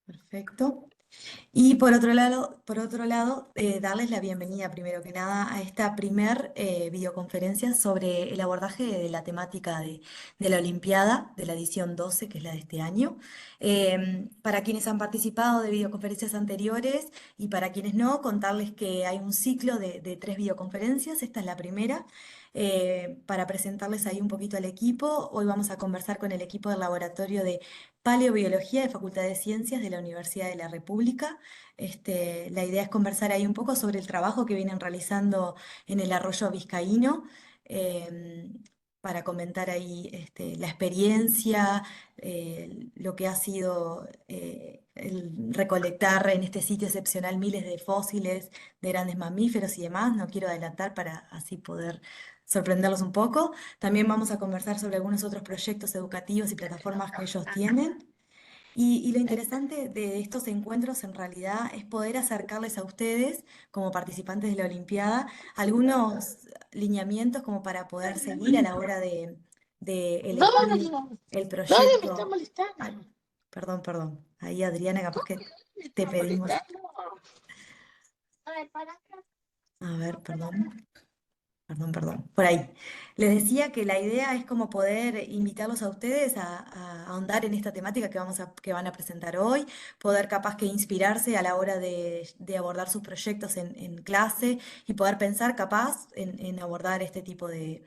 Perfecto. Y por otro lado, darles la bienvenida primero que nada a esta primer videoconferencia sobre el abordaje de la temática de la Olimpiada de la edición 12, que es la de este año. Para quienes han participado de videoconferencias anteriores y para quienes no, contarles que hay un ciclo de 3 videoconferencias. Esta es la primera. Para presentarles ahí un poquito al equipo, hoy vamos a conversar con el equipo del laboratorio de Paleobiología de Facultad de Ciencias de la Universidad de la República. La idea es conversar ahí un poco sobre el trabajo que vienen realizando en el arroyo vizcaíno, em, para comentar ahí la experiencia, lo que ha sido el recolectar en este sitio excepcional miles de fósiles de grandes mamíferos y demás. No quiero adelantar para así poder sorprenderlos un poco. También vamos a conversar sobre algunos otros proyectos educativos y plataformas que ellos tienen. Y lo interesante de estos encuentros en realidad es poder acercarles a ustedes, como participantes de la Olimpiada, algunos lineamientos como para poder seguir a la hora de elegir No, el nadie me está proyecto. molestando. Ay, perdón, perdón. Ahí Adriana, capaz ¿Por que qué me te está pedimos. molestando? A ver, para acá. A ver, perdón. Perdón, perdón, por ahí. Les decía que la idea es como poder invitarlos a ustedes a ahondar en esta temática que van a presentar hoy, poder capaz que inspirarse a la hora de abordar sus proyectos en clase y poder pensar capaz en abordar este tipo de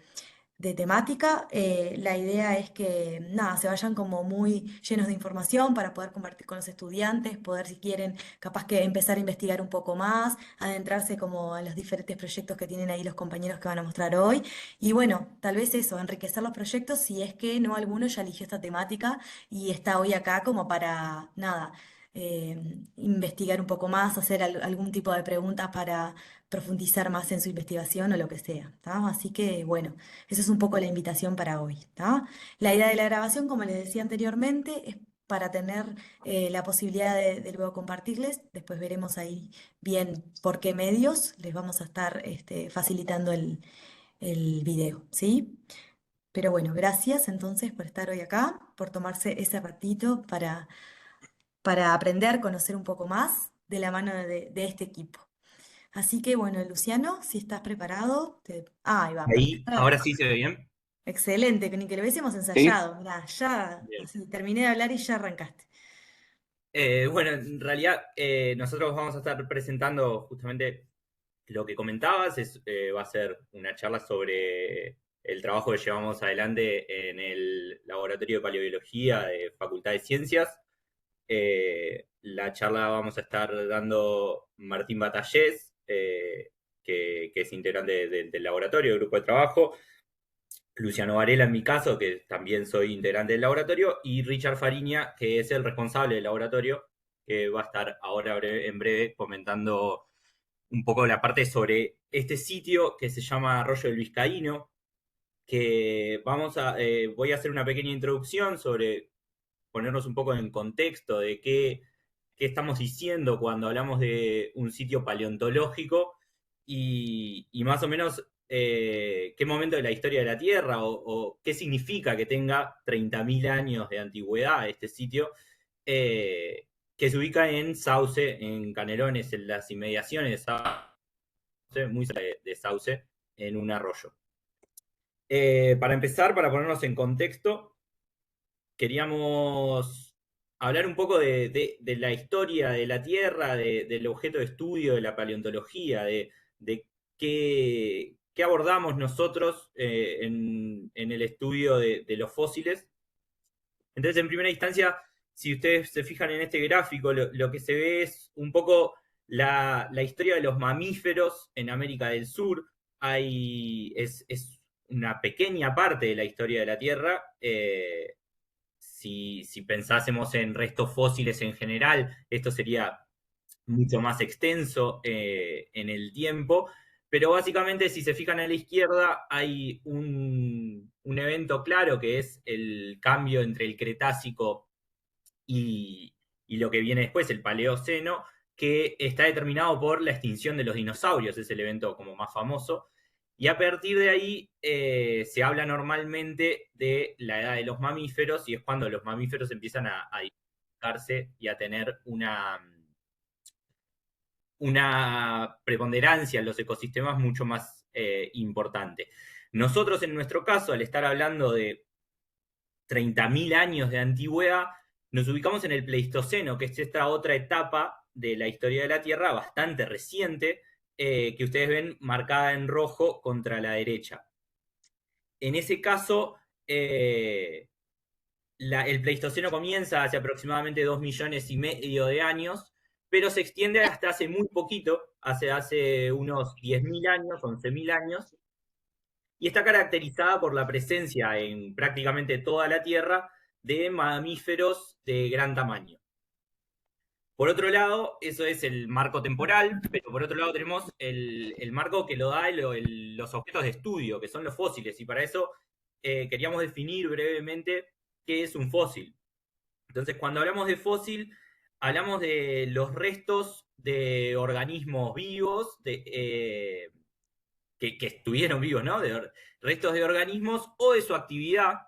temática. La idea es que nada, se vayan como muy llenos de información para poder compartir con los estudiantes, poder si quieren capaz que empezar a investigar un poco más, adentrarse como en los diferentes proyectos que tienen ahí los compañeros que van a mostrar hoy. Y bueno, tal vez eso, enriquecer los proyectos si es que no alguno ya eligió esta temática y está hoy acá como para nada. Investigar un poco más, hacer algún tipo de preguntas para profundizar más en su investigación o lo que sea, ¿tá? Así que bueno, esa es un poco la invitación para hoy, ¿tá? La idea de la grabación, como les decía anteriormente, es para tener la posibilidad de luego compartirles. Después veremos ahí bien por qué medios les vamos a estar facilitando el video, ¿sí? Pero bueno, gracias entonces por estar hoy acá, por tomarse ese ratito para aprender, conocer un poco más de la mano de este equipo. Así que bueno, Luciano, si estás preparado, ahí va, Ahí, perfecto. ahora sí se ve bien. Excelente, que ni que lo hubiésemos Sí. ensayado. Mirá, ya, Bien. así, terminé de hablar y ya arrancaste. Bueno, en realidad nosotros vamos a estar presentando justamente lo que comentabas, va a ser una charla sobre el trabajo que llevamos adelante en el Laboratorio de Paleobiología de Facultad de Ciencias. La charla vamos a estar dando Martín Batallés, que es integrante del laboratorio, del grupo de trabajo, Luciano Varela en mi caso, que también soy integrante del laboratorio, y Richard Fariña, que es el responsable del laboratorio, que va a estar ahora en breve comentando un poco la parte sobre este sitio que se llama Arroyo del Vizcaíno, que voy a hacer una pequeña introducción sobre ponernos un poco en contexto de qué estamos diciendo cuando hablamos de un sitio paleontológico y más o menos qué momento de la historia de la Tierra o qué significa que tenga 30.000 años de antigüedad este sitio, eh, que se ubica en Sauce, en Canelones, en las inmediaciones de Sauce, muy cerca de Sauce, en un arroyo. Para empezar, para ponernos en contexto, queríamos hablar un poco de la historia de la Tierra, del objeto de estudio de la paleontología, de qué abordamos nosotros en el estudio de los fósiles. Entonces, en primera instancia, si ustedes se fijan en este gráfico, lo que se ve es un poco la historia de los mamíferos en América del Sur. Es una pequeña parte de la historia de la Tierra. Si pensásemos en restos fósiles en general, esto sería mucho más extenso en el tiempo, pero básicamente si se fijan a la izquierda hay un evento claro que es el cambio entre el Cretácico y lo que viene después, el Paleoceno, que está determinado por la extinción de los dinosaurios, es el evento como más famoso. Y a partir de ahí se habla normalmente de la edad de los mamíferos y es cuando los mamíferos empiezan a diversificarse y a tener una preponderancia en los ecosistemas mucho más importante. Nosotros, en nuestro caso, al estar hablando de 30.000 años de antigüedad, nos ubicamos en el Pleistoceno, que es esta otra etapa de la historia de la Tierra bastante reciente, que ustedes ven marcada en rojo contra la derecha. En ese caso, el Pleistoceno comienza hace aproximadamente 2,5 millones de años, pero se extiende hasta hace muy poquito, hace unos 10.000 años, 11.000 años, y está caracterizada por la presencia en prácticamente toda la Tierra de mamíferos de gran tamaño. Por otro lado, eso es el marco temporal, pero por otro lado tenemos el marco que lo da los objetos de estudio, que son los fósiles, y para eso queríamos definir brevemente qué es un fósil. Entonces, cuando hablamos de fósil, hablamos de los restos de organismos vivos, que estuvieron vivos, ¿no? De restos de organismos o de su actividad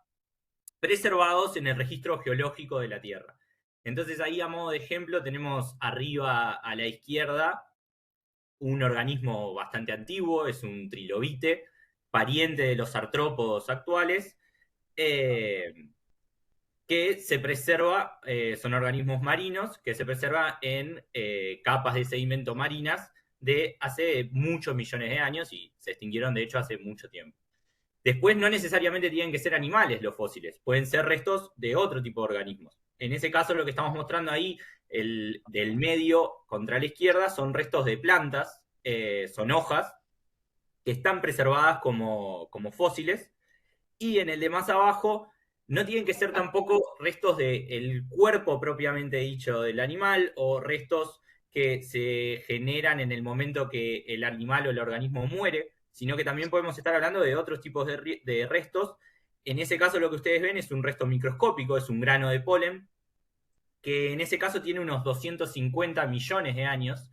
preservados en el registro geológico de la Tierra. Entonces ahí, a modo de ejemplo, tenemos arriba a la izquierda un organismo bastante antiguo, es un trilobite, pariente de los artrópodos actuales, que se preserva, son organismos marinos, que se preservan en capas de sedimento marinas de hace muchos millones de años y se extinguieron, de hecho, hace mucho tiempo. Después, no necesariamente tienen que ser animales los fósiles, pueden ser restos de otro tipo de organismos. En ese caso, lo que estamos mostrando ahí, del medio contra la izquierda, son restos de plantas, son hojas, que están preservadas como fósiles, y en el de más abajo no tienen que ser tampoco restos del cuerpo propiamente dicho del animal o restos que se generan en el momento que el animal o el organismo muere, sino que también podemos estar hablando de otros tipos de restos. En ese caso, lo que ustedes ven es un resto microscópico, es un grano de polen, que en ese caso tiene unos 250 millones de años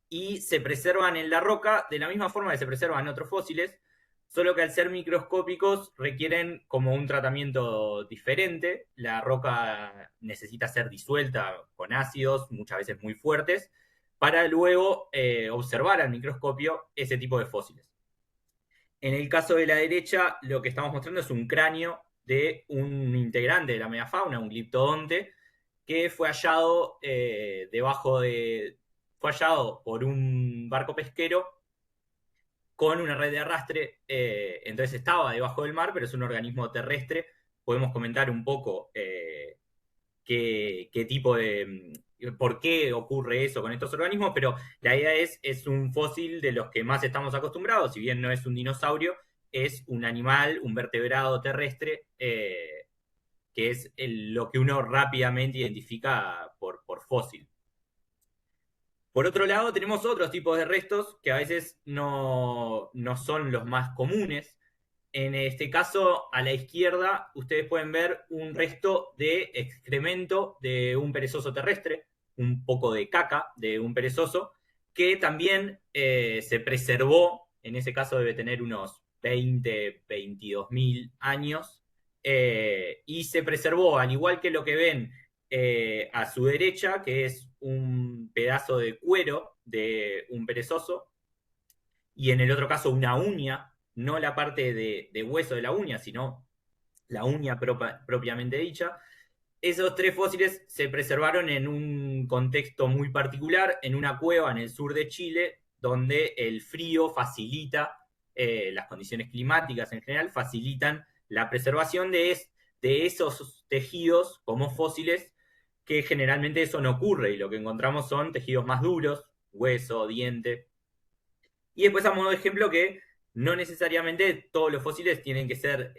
y se preservan en la roca de la misma forma que se preservan otros fósiles, solo que al ser microscópicos requieren como un tratamiento diferente. La roca necesita ser disuelta con ácidos, muchas veces muy fuertes, para luego observar al microscopio ese tipo de fósiles. En el caso de la derecha, lo que estamos mostrando es un cráneo de un integrante de la megafauna, un gliptodonte, que fue hallado fue hallado por un barco pesquero con una red de arrastre, entonces estaba debajo del mar, pero es un organismo terrestre. Podemos comentar un poco qué tipo de, por qué ocurre eso con estos organismos, pero la idea es un fósil de los que más estamos acostumbrados, si bien no es un dinosaurio, es un animal, un vertebrado terrestre, que es lo que uno rápidamente identifica por fósil. Por otro lado, tenemos otros tipos de restos que a veces no son los más comunes. En este caso, a la izquierda, ustedes pueden ver un resto de excremento de un perezoso terrestre, un poco de caca de un perezoso, que también se preservó, en ese caso debe tener unos 20, 22.000 años, y se preservó, al igual que lo que ven a su derecha, que es un pedazo de cuero de un perezoso, y en el otro caso una uña, no la parte de hueso de la uña, sino la uña propiamente dicha. Esos tres fósiles se preservaron en un contexto muy particular, en una cueva en el sur de Chile, donde el frío facilita, las condiciones climáticas en general, facilitan la preservación de esos tejidos como fósiles, que generalmente eso no ocurre, y lo que encontramos son tejidos más duros, hueso, diente. Y después, a modo de ejemplo, que no necesariamente todos los fósiles tienen que ser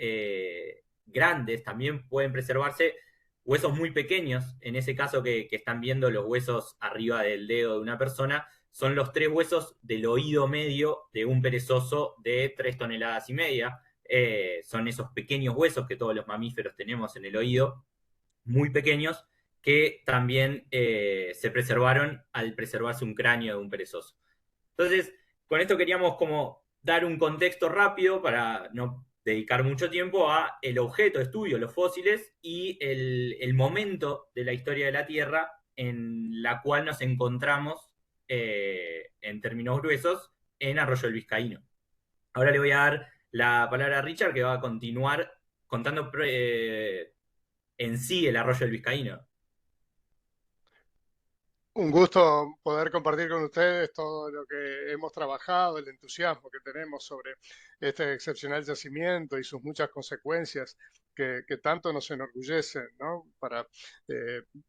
grandes, también pueden preservarse huesos muy pequeños. En ese caso que están viendo los huesos arriba del dedo de una persona, son los 3 huesos del oído medio de un perezoso de 3,5 toneladas. Son esos pequeños huesos que todos los mamíferos tenemos en el oído, muy pequeños, que también se preservaron al preservarse un cráneo de un perezoso. Entonces, con esto queríamos como dar un contexto rápido para no dedicar mucho tiempo a el objeto de estudio, los fósiles, y el momento de la historia de la Tierra en la cual nos encontramos, en términos gruesos, en Arroyo del Vizcaíno. Ahora le voy a dar la palabra a Richard, que va a continuar contando en sí el Arroyo del Vizcaíno. Un gusto poder compartir con ustedes todo lo que hemos trabajado, el entusiasmo que tenemos sobre este excepcional yacimiento y sus muchas consecuencias que tanto nos enorgullecen, ¿no? Para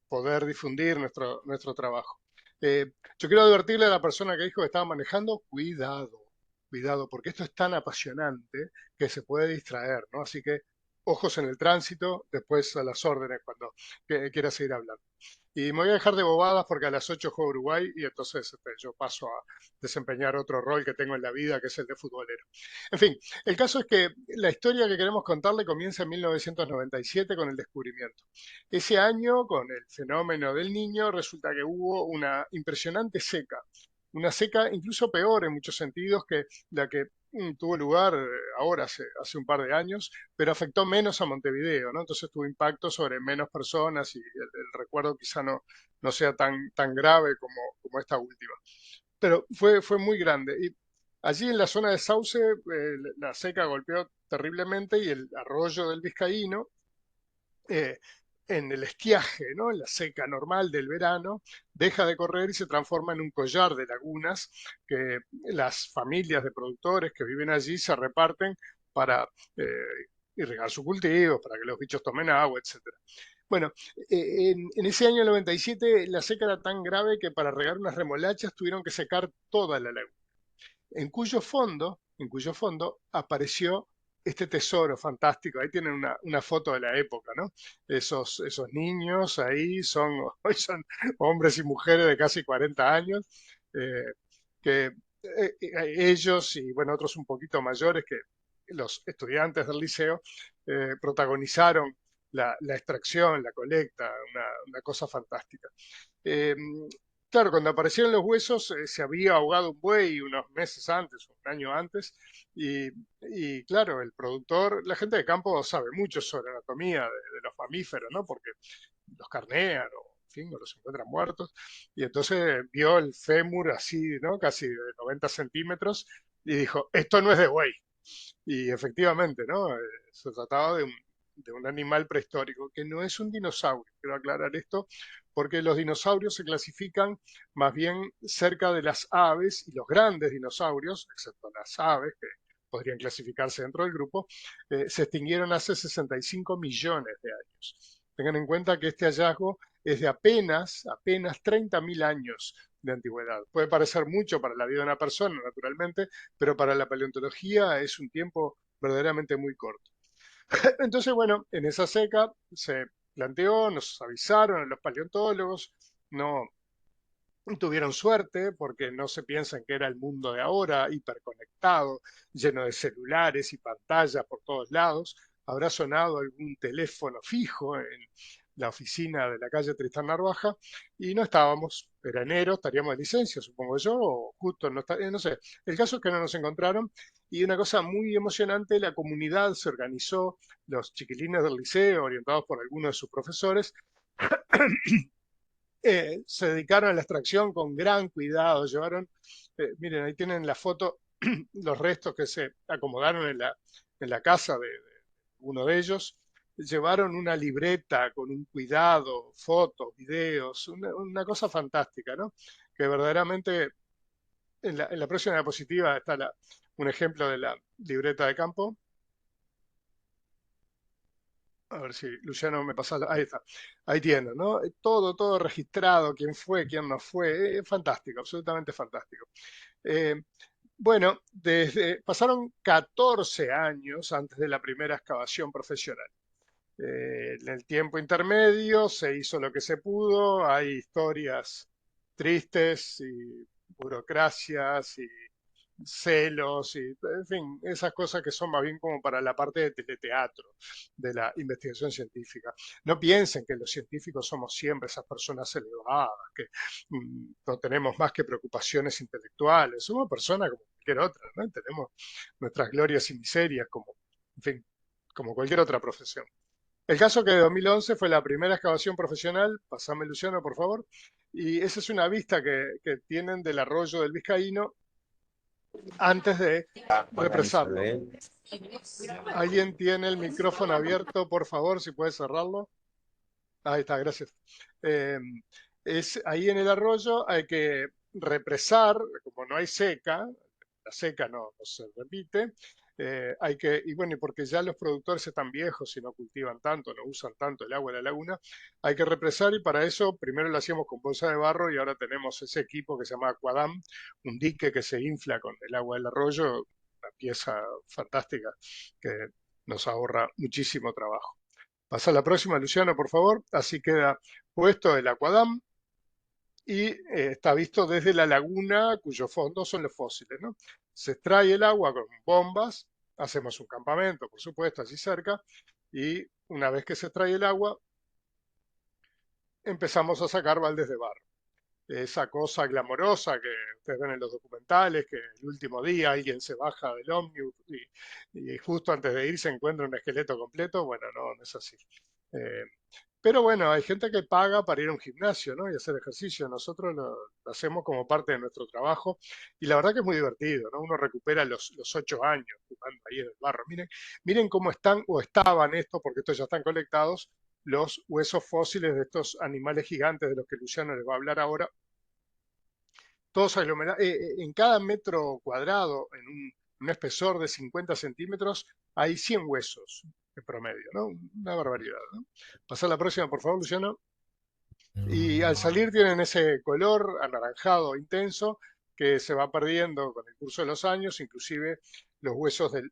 poder difundir nuestro trabajo. Yo quiero advertirle a la persona que dijo que estaba manejando, cuidado, cuidado, porque esto es tan apasionante que se puede distraer, ¿no? Así que ojos en el tránsito, después a las órdenes cuando quiera seguir hablando. Y me voy a dejar de bobadas porque a las 8 juega Uruguay y entonces yo paso a desempeñar otro rol que tengo en la vida, que es el de futbolero. En fin, el caso es que la historia que queremos contarle comienza en 1997 con el descubrimiento. Ese año, con el fenómeno del Niño, resulta que hubo una impresionante seca. Una seca incluso peor en muchos sentidos que la que tuvo lugar ahora hace un par de años, pero afectó menos a Montevideo, ¿no? Entonces tuvo impacto sobre menos personas y el recuerdo quizá no sea tan grave como esta última. Pero fue muy grande. Y allí en la zona de Sauce, la seca golpeó terriblemente y el arroyo del Vizcaíno, eh, en el estiaje, ¿no? En la seca normal del verano, deja de correr y se transforma en un collar de lagunas que las familias de productores que viven allí se reparten para eh, irrigar sus cultivos, para que los bichos tomen agua, etcétera. Bueno, en ese año 97 la seca era tan grave que para regar unas remolachas tuvieron que secar toda la laguna, en cuyo fondo apareció este tesoro fantástico. Ahí tienen una foto de la época, ¿no? Esos niños ahí hoy son hombres y mujeres de casi 40 años, eh, que ellos y bueno, otros un poquito mayores que los estudiantes del liceo protagonizaron la extracción, la colecta, una cosa fantástica. Eh, claro, cuando aparecieron los huesos se había ahogado un buey unos meses antes, un año antes, y claro, el productor, la gente de campo sabe mucho sobre anatomía de los mamíferos, ¿no? Porque los carnean o, en fin, o los encuentran muertos, y entonces vio el fémur así, ¿no? Casi de 90 centímetros, y dijo, esto no es de buey. Y efectivamente, ¿no? Se trataba de un animal prehistórico, que no es un dinosaurio. Quiero aclarar esto, porque los dinosaurios se clasifican más bien cerca de las aves y los grandes dinosaurios, excepto las aves, que podrían clasificarse dentro del grupo, se extinguieron hace 65 millones de años. Tengan en cuenta que este hallazgo es de apenas 30.000 años de antigüedad. Puede parecer mucho para la vida de una persona, naturalmente, pero para la paleontología es un tiempo verdaderamente muy corto. Entonces, bueno, en esa seca se planteó, nos avisaron a los paleontólogos, no tuvieron suerte porque no se piensan que era el mundo de ahora, hiperconectado, lleno de celulares y pantallas por todos lados. Habrá sonado algún teléfono fijo en la oficina de la calle Tristán Narvaja y no estábamos, era enero, estaríamos de licencia, supongo yo, o justo no sé. El caso es que no nos encontraron y una cosa muy emocionante, la comunidad se organizó, los chiquilines del liceo, orientados por algunos de sus profesores, se dedicaron a la extracción con gran cuidado, llevaron, miren, ahí tienen la foto, los restos que se acomodaron en la casa de uno de ellos, llevaron una libreta con un cuidado, fotos, videos, una cosa fantástica, ¿no? Que verdaderamente en la próxima diapositiva está un ejemplo de la libreta de campo. A ver si Luciano me pasa. Ahí está. Ahí tienen, ¿no? Todo registrado, quién fue, quién no fue. Fantástico, absolutamente fantástico. Eh, bueno, pasaron 14 años antes de la primera excavación profesional. En el tiempo intermedio se hizo lo que se pudo, hay historias tristes y burocracias y celos y, en fin, esas cosas que son más bien como para la parte de teleteatro de la investigación científica. No piensen que los científicos somos siempre esas personas elevadas, que no tenemos más que preocupaciones intelectuales, somos personas como cualquier otra, ¿no? Tenemos nuestras glorias y miserias como en fin, como cualquier otra profesión. El caso que de 2011 fue la primera excavación profesional, pasame Luciano por favor, y esa es una vista que tienen del arroyo del Vizcaíno antes de represarlo. ¿Alguien tiene el micrófono abierto, por favor, si puede cerrarlo? Ahí está, gracias. Eh, ahí en el arroyo hay que represar, como no hay seca, la seca no se repite, y bueno, y porque ya los productores están viejos y no cultivan tanto, no usan tanto el agua de la laguna, hay que represar y para eso primero lo hacíamos con bolsa de barro y ahora tenemos ese equipo que se llama Aquadam, un dique que se infla con el agua del arroyo, una pieza fantástica que nos ahorra muchísimo trabajo. Pasa a la próxima, Luciano, por favor. Así queda puesto el Aquadam y está visto desde la laguna cuyo fondo son los fósiles, ¿no? Se extrae el agua con bombas, hacemos un campamento, por supuesto, allí cerca, y una vez que se extrae el agua, empezamos a sacar baldes de barro. Esa cosa glamorosa que ustedes ven en los documentales, que el último día alguien se baja del ómnibus y justo antes de ir se encuentra un esqueleto completo, bueno, no es así. Eh, pero bueno, hay gente que paga para ir a un gimnasio, ¿no? Y hacer ejercicio. Nosotros lo hacemos como parte de nuestro trabajo y la verdad que es muy divertido, ¿no? Uno recupera los 8 años jugando ahí en el barro. Miren cómo están o estaban estos, porque estos ya están colectados, los huesos fósiles de estos animales gigantes de los que Luciano les va a hablar ahora, todos aglomerados. En cada metro cuadrado, un espesor de 50 centímetros, hay 100 huesos en promedio, ¿no? Una barbaridad, ¿no? Pasa a la próxima, por favor, Luciano. Y al salir tienen ese color anaranjado intenso que se va perdiendo con el curso de los años, inclusive los huesos de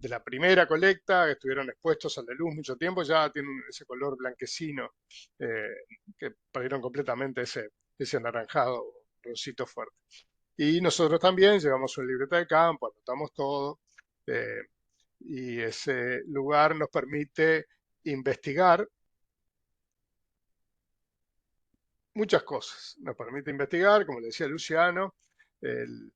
la primera colecta, que estuvieron expuestos a la luz mucho tiempo, ya tienen ese color blanquecino, eh, que perdieron completamente ese anaranjado rosito fuerte. Y nosotros también llevamos una libreta de campo, anotamos todo, eh, y ese lugar nos permite investigar muchas cosas. Nos permite investigar, como le decía Luciano, el,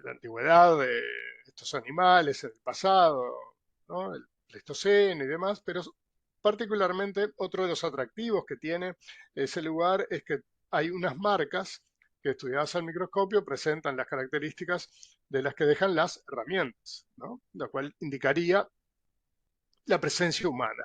la antigüedad de estos animales en el pasado, ¿no? El Pleistoceno y demás, pero particularmente otro de los atractivos que tiene ese lugar es que hay unas marcas que estudiadas al microscopio presentan las características de las que dejan las herramientas, ¿no? Lo cual indicaría la presencia humana.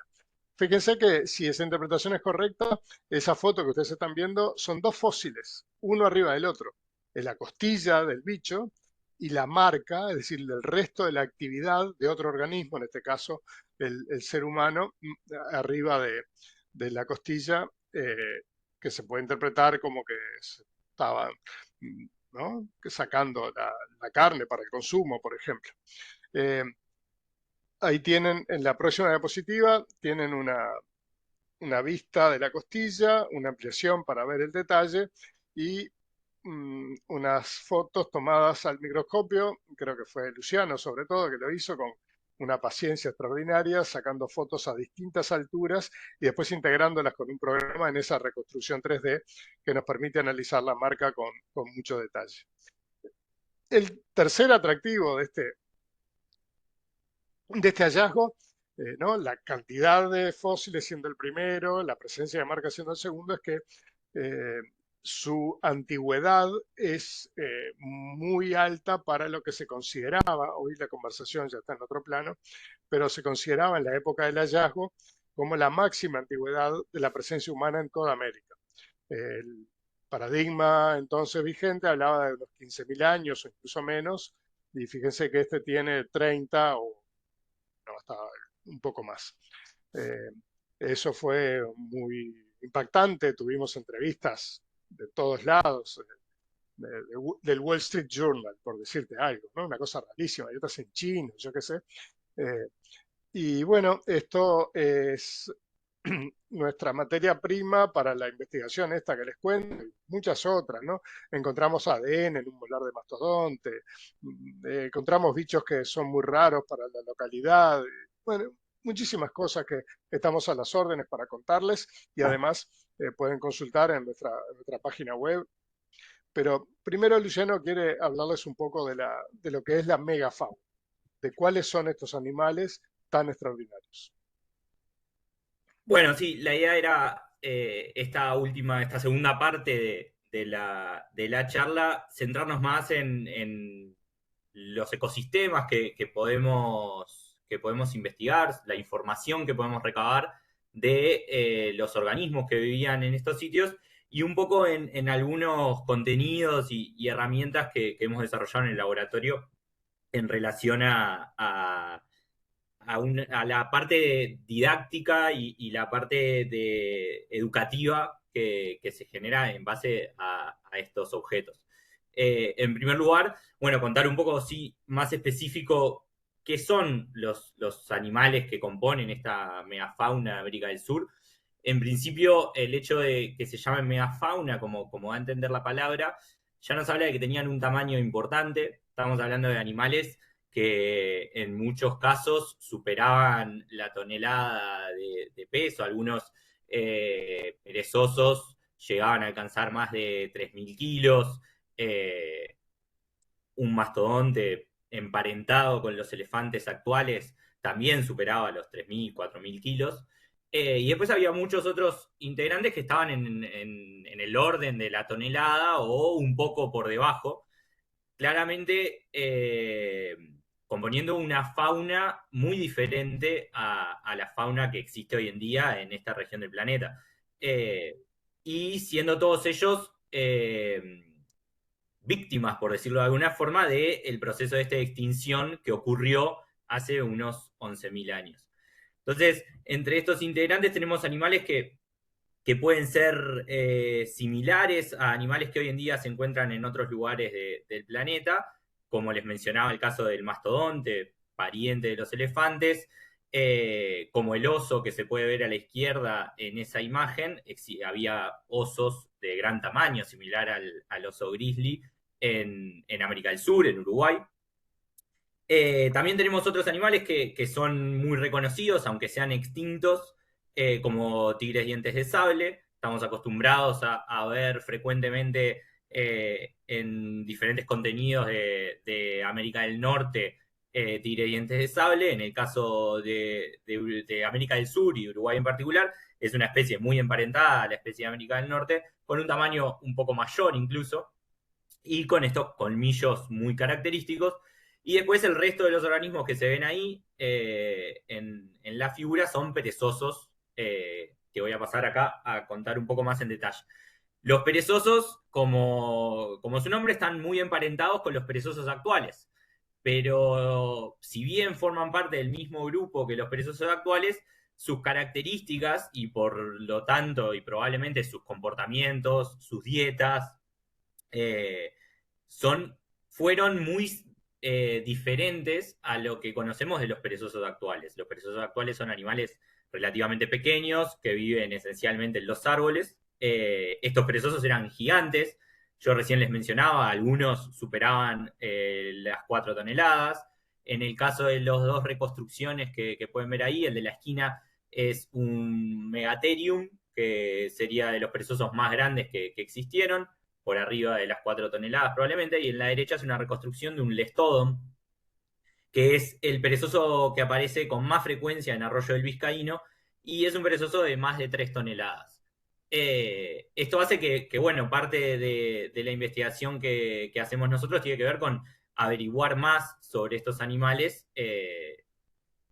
Fíjense que si esa interpretación es correcta, esa foto que ustedes están viendo son dos fósiles, uno arriba del otro. Es la costilla del bicho y la marca, es decir, el resto de la actividad de otro organismo, en este caso el ser humano, arriba de la costilla, que se puede interpretar como que estaban, ¿no? Sacando la carne para el consumo, por ejemplo. Eh, Ahí tienen, en la próxima diapositiva, tienen una vista de la costilla, una ampliación para ver el detalle y unas fotos tomadas al microscopio, creo que fue Luciano sobre todo que lo hizo con una paciencia extraordinaria, sacando fotos a distintas alturas y después integrándolas con un programa en esa reconstrucción 3D que nos permite analizar la marca con mucho detalle. El tercer atractivo de este hallazgo, ¿no? La cantidad de fósiles siendo el primero, la presencia de marcas siendo el segundo, es que eh, su antigüedad es muy alta para lo que se consideraba, hoy la conversación ya está en otro plano, pero se consideraba en la época del hallazgo como la máxima antigüedad de la presencia humana en toda América. El paradigma entonces vigente hablaba de unos 15.000 años o incluso menos, y fíjense que este tiene 30 o no, hasta un poco más. Eh, Eso fue muy impactante, tuvimos entrevistas de todos lados, del Wall Street Journal, por decirte algo, ¿no? Una cosa rarísima, y otras en chino, yo qué sé. Eh, y bueno, esto es nuestra materia prima para la investigación esta que les cuento, y muchas otras, ¿no? Encontramos ADN en un molar de mastodonte, encontramos bichos que son muy raros para la localidad, bueno, muchísimas cosas que estamos a las órdenes para contarles y además pueden consultar en nuestra página web Pero primero Luciano quiere hablarles un poco de lo que es la megafauna, de cuáles son estos animales tan extraordinarios. Bueno, sí, la idea era esta segunda parte de la charla, centrarnos más en los ecosistemas que podemos investigar, la información que podemos recabar de los organismos que vivían en estos sitios y un poco en algunos contenidos y herramientas que hemos desarrollado en el laboratorio en relación a la parte didáctica y la parte educativa que se genera en base a estos objetos. En primer lugar, bueno, contar un poco, sí, más específico qué son los animales que componen esta megafauna de América del Sur. En principio, el hecho de que se llame megafauna, como da a entender la palabra, ya nos habla de que tenían un tamaño importante. Estamos hablando de animales que en muchos casos superaban la tonelada de peso. Algunos perezosos llegaban a alcanzar más de 3.000 kilos. Eh, un mastodonte emparentado con los elefantes actuales también superaba los 3.000, 4.000 kilos. Y después había muchos otros integrantes que estaban en el orden de la tonelada o un poco por debajo, claramente componiendo una fauna muy diferente a la fauna que existe hoy en día en esta región del planeta. Eh, y siendo todos ellos víctimas, por decirlo de alguna forma, del proceso de extinción que ocurrió hace unos 11.000 años. Entonces, entre estos integrantes tenemos animales que pueden ser similares a animales que hoy en día se encuentran en otros lugares del planeta, como les mencionaba el caso del mastodonte, pariente de los elefantes, como el oso que se puede ver a la izquierda en esa imagen. Había osos de gran tamaño, similar al oso grizzly en América del Sur, en Uruguay. También tenemos otros animales que son muy reconocidos, aunque sean extintos, como tigres dientes de sable. Estamos acostumbrados a ver frecuentemente en diferentes contenidos de América del Norte tigres dientes de sable. En el caso de América del Sur y Uruguay en particular, es una especie muy emparentada a la especie de América del Norte, con un tamaño un poco mayor incluso, y con estos colmillos muy característicos. Y después el resto de los organismos que se ven ahí en la figura son perezosos, que voy a pasar acá a contar un poco más en detalle. Los perezosos, como su nombre, están muy emparentados con los perezosos actuales, pero si bien forman parte del mismo grupo que los perezosos actuales, sus características y por lo tanto y probablemente sus comportamientos, sus dietas, eh, son, fueron muy diferentes a lo que conocemos de los perezosos actuales. Los perezosos actuales son animales relativamente pequeños que viven esencialmente en los árboles. Estos perezosos eran gigantes. Yo recién les mencionaba, algunos superaban las 4 toneladas. En el caso de las dos reconstrucciones que pueden ver ahí, el de la esquina es un Megatherium, que sería de los perezosos más grandes que existieron, por arriba de las 4 toneladas probablemente, y en la derecha es una reconstrucción de un Lestodon, que es el perezoso que aparece con más frecuencia en Arroyo del Vizcaíno, y es un perezoso de más de 3 toneladas. Esto hace bueno, parte de la investigación que hacemos nosotros tiene que ver con averiguar más sobre estos animales,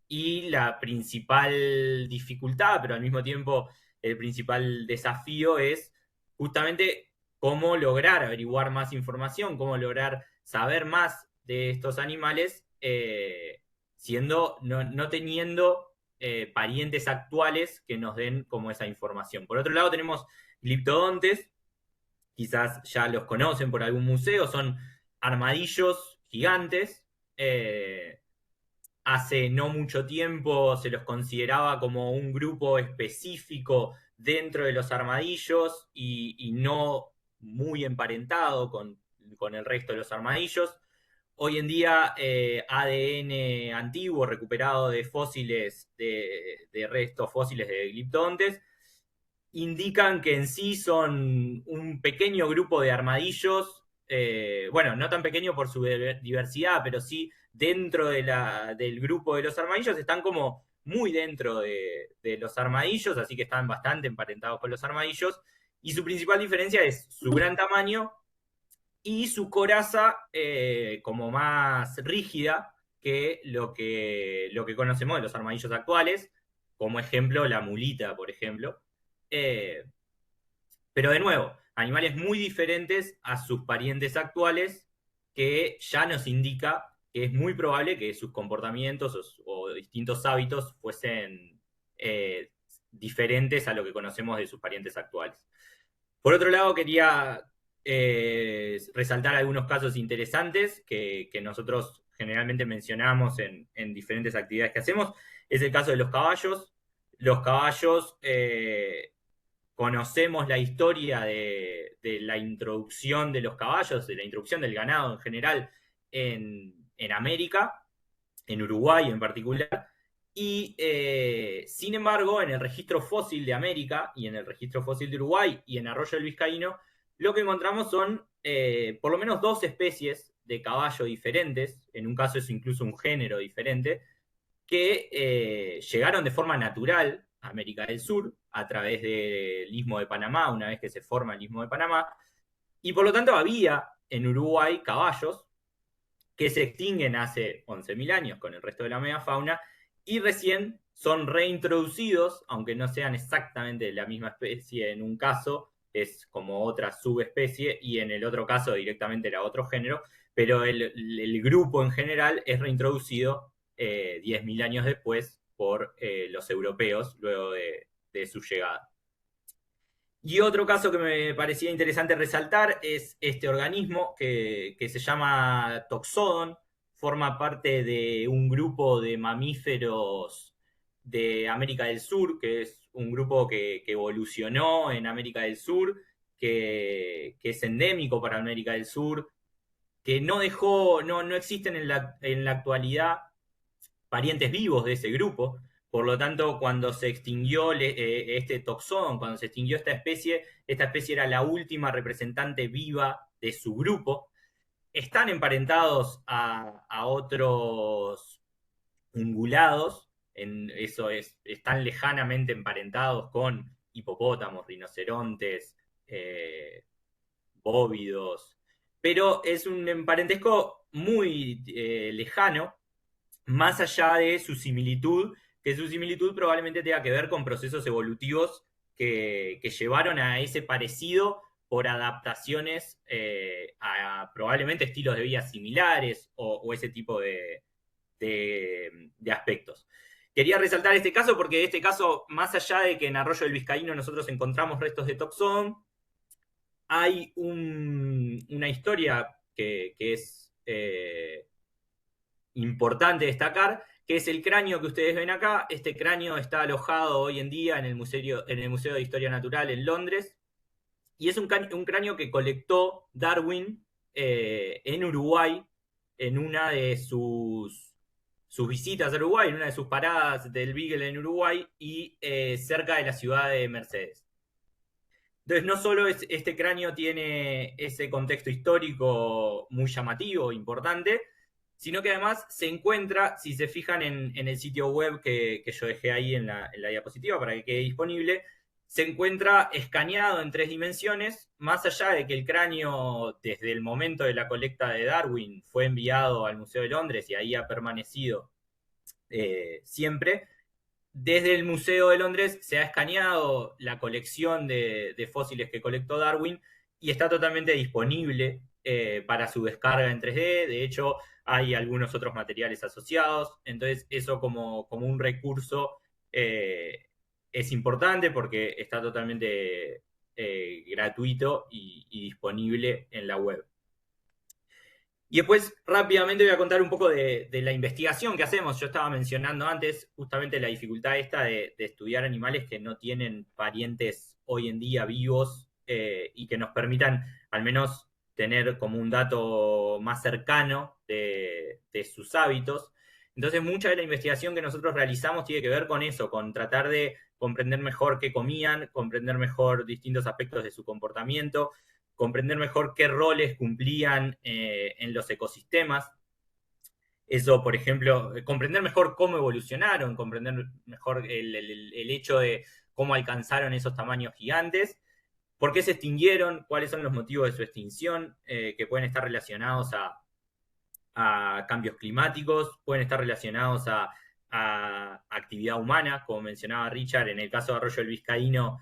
y la principal dificultad, pero al mismo tiempo el principal desafío es justamente cómo lograr averiguar más información, cómo lograr saber más de estos animales, no teniendo parientes actuales que nos den como esa información. Por otro lado tenemos gliptodontes, quizás ya los conocen por algún museo, son armadillos gigantes. Hace no mucho tiempo se los consideraba como un grupo específico dentro de los armadillos y no muy emparentado con el resto de los armadillos. Hoy en día, ADN antiguo recuperado de fósiles, de restos fósiles de gliptodontes, indican que en sí son un pequeño grupo de armadillos, bueno, no tan pequeño por su diversidad, pero sí dentro del grupo de los armadillos, están como muy dentro de los armadillos, así que están bastante emparentados con los armadillos, y su principal diferencia es su gran tamaño y su coraza como más rígida que lo que conocemos de los armadillos actuales, como ejemplo la mulita, por ejemplo. Eh, pero de nuevo, animales muy diferentes a sus parientes actuales, que ya nos indica que es muy probable que sus comportamientos o distintos hábitos fuesen diferentes a lo que conocemos de sus parientes actuales. Por otro lado, quería resaltar algunos casos interesantes que nosotros generalmente mencionamos en diferentes actividades que hacemos. Es el caso de los caballos. Los caballos, conocemos la historia de la introducción de los caballos, de la introducción del ganado en general en América, en Uruguay en particular. Y sin embargo, en el registro fósil de América y en el registro fósil de Uruguay y en Arroyo del Vizcaíno, lo que encontramos son por lo menos 2 especies de caballo diferentes, en un caso es incluso un género diferente, que llegaron de forma natural a América del Sur a través del Istmo de Panamá, una vez que se forma el Istmo de Panamá, y por lo tanto había en Uruguay caballos que se extinguen hace 11.000 años con el resto de la megafauna y recién son reintroducidos, aunque no sean exactamente de la misma especie en un caso, es como otra subespecie, y en el otro caso directamente era otro género, pero el grupo en general es reintroducido 10.000 años después por los europeos, luego de su llegada. Y otro caso que me parecía interesante resaltar es este organismo que se llama Toxodon, forma parte de un grupo de mamíferos de América del Sur, que es un grupo que evolucionó en América del Sur, que es endémico para América del Sur, que no existen en la actualidad parientes vivos de ese grupo. Por lo tanto, cuando se extinguió este toxón, cuando se extinguió esta especie era la última representante viva de su grupo. Están emparentados a otros ungulados, están lejanamente emparentados con hipopótamos, rinocerontes, bóvidos, pero es un parentesco muy lejano, más allá de su similitud, que su similitud probablemente tenga que ver con procesos evolutivos que llevaron a ese parecido por adaptaciones a probablemente estilos de vida similares o ese tipo de aspectos. Quería resaltar este caso porque este caso, más allá de que en Arroyo del Vizcaíno nosotros encontramos restos de toxón, hay una historia que es importante destacar, que es el cráneo que ustedes ven acá. Este cráneo está alojado hoy en día en el Museo de Historia Natural en Londres, y es un cráneo que colectó Darwin en Uruguay en una de sus visitas a Uruguay, en una de sus paradas del Beagle en Uruguay y cerca de la ciudad de Mercedes. Entonces, no solo este cráneo tiene ese contexto histórico muy llamativo, importante, sino que además se encuentra, si se fijan en el sitio web que yo dejé ahí en la diapositiva para que quede disponible, se encuentra escaneado en 3 dimensiones, más allá de que el cráneo desde el momento de la colecta de Darwin fue enviado al Museo de Londres y ahí ha permanecido siempre. Desde el Museo de Londres se ha escaneado la colección de fósiles que colectó Darwin y está totalmente disponible para su descarga en 3D. De hecho, hay algunos otros materiales asociados. Entonces, eso como un recurso es importante porque está totalmente gratuito y disponible en la web. Y después rápidamente voy a contar un poco de la investigación que hacemos. Yo estaba mencionando antes justamente la dificultad esta de estudiar animales que no tienen parientes hoy en día vivos y que nos permitan al menos tener como un dato más cercano de sus hábitos. Entonces, mucha de la investigación que nosotros realizamos tiene que ver con eso, con tratar de comprender mejor qué comían, comprender mejor distintos aspectos de su comportamiento, comprender mejor qué roles cumplían en los ecosistemas. Eso, por ejemplo, comprender mejor cómo evolucionaron, comprender mejor el hecho de cómo alcanzaron esos tamaños gigantes, por qué se extinguieron, cuáles son los motivos de su extinción, que pueden estar relacionados a cambios climáticos, pueden estar relacionados a actividad humana, como mencionaba Richard. En el caso de Arroyo del Vizcaíno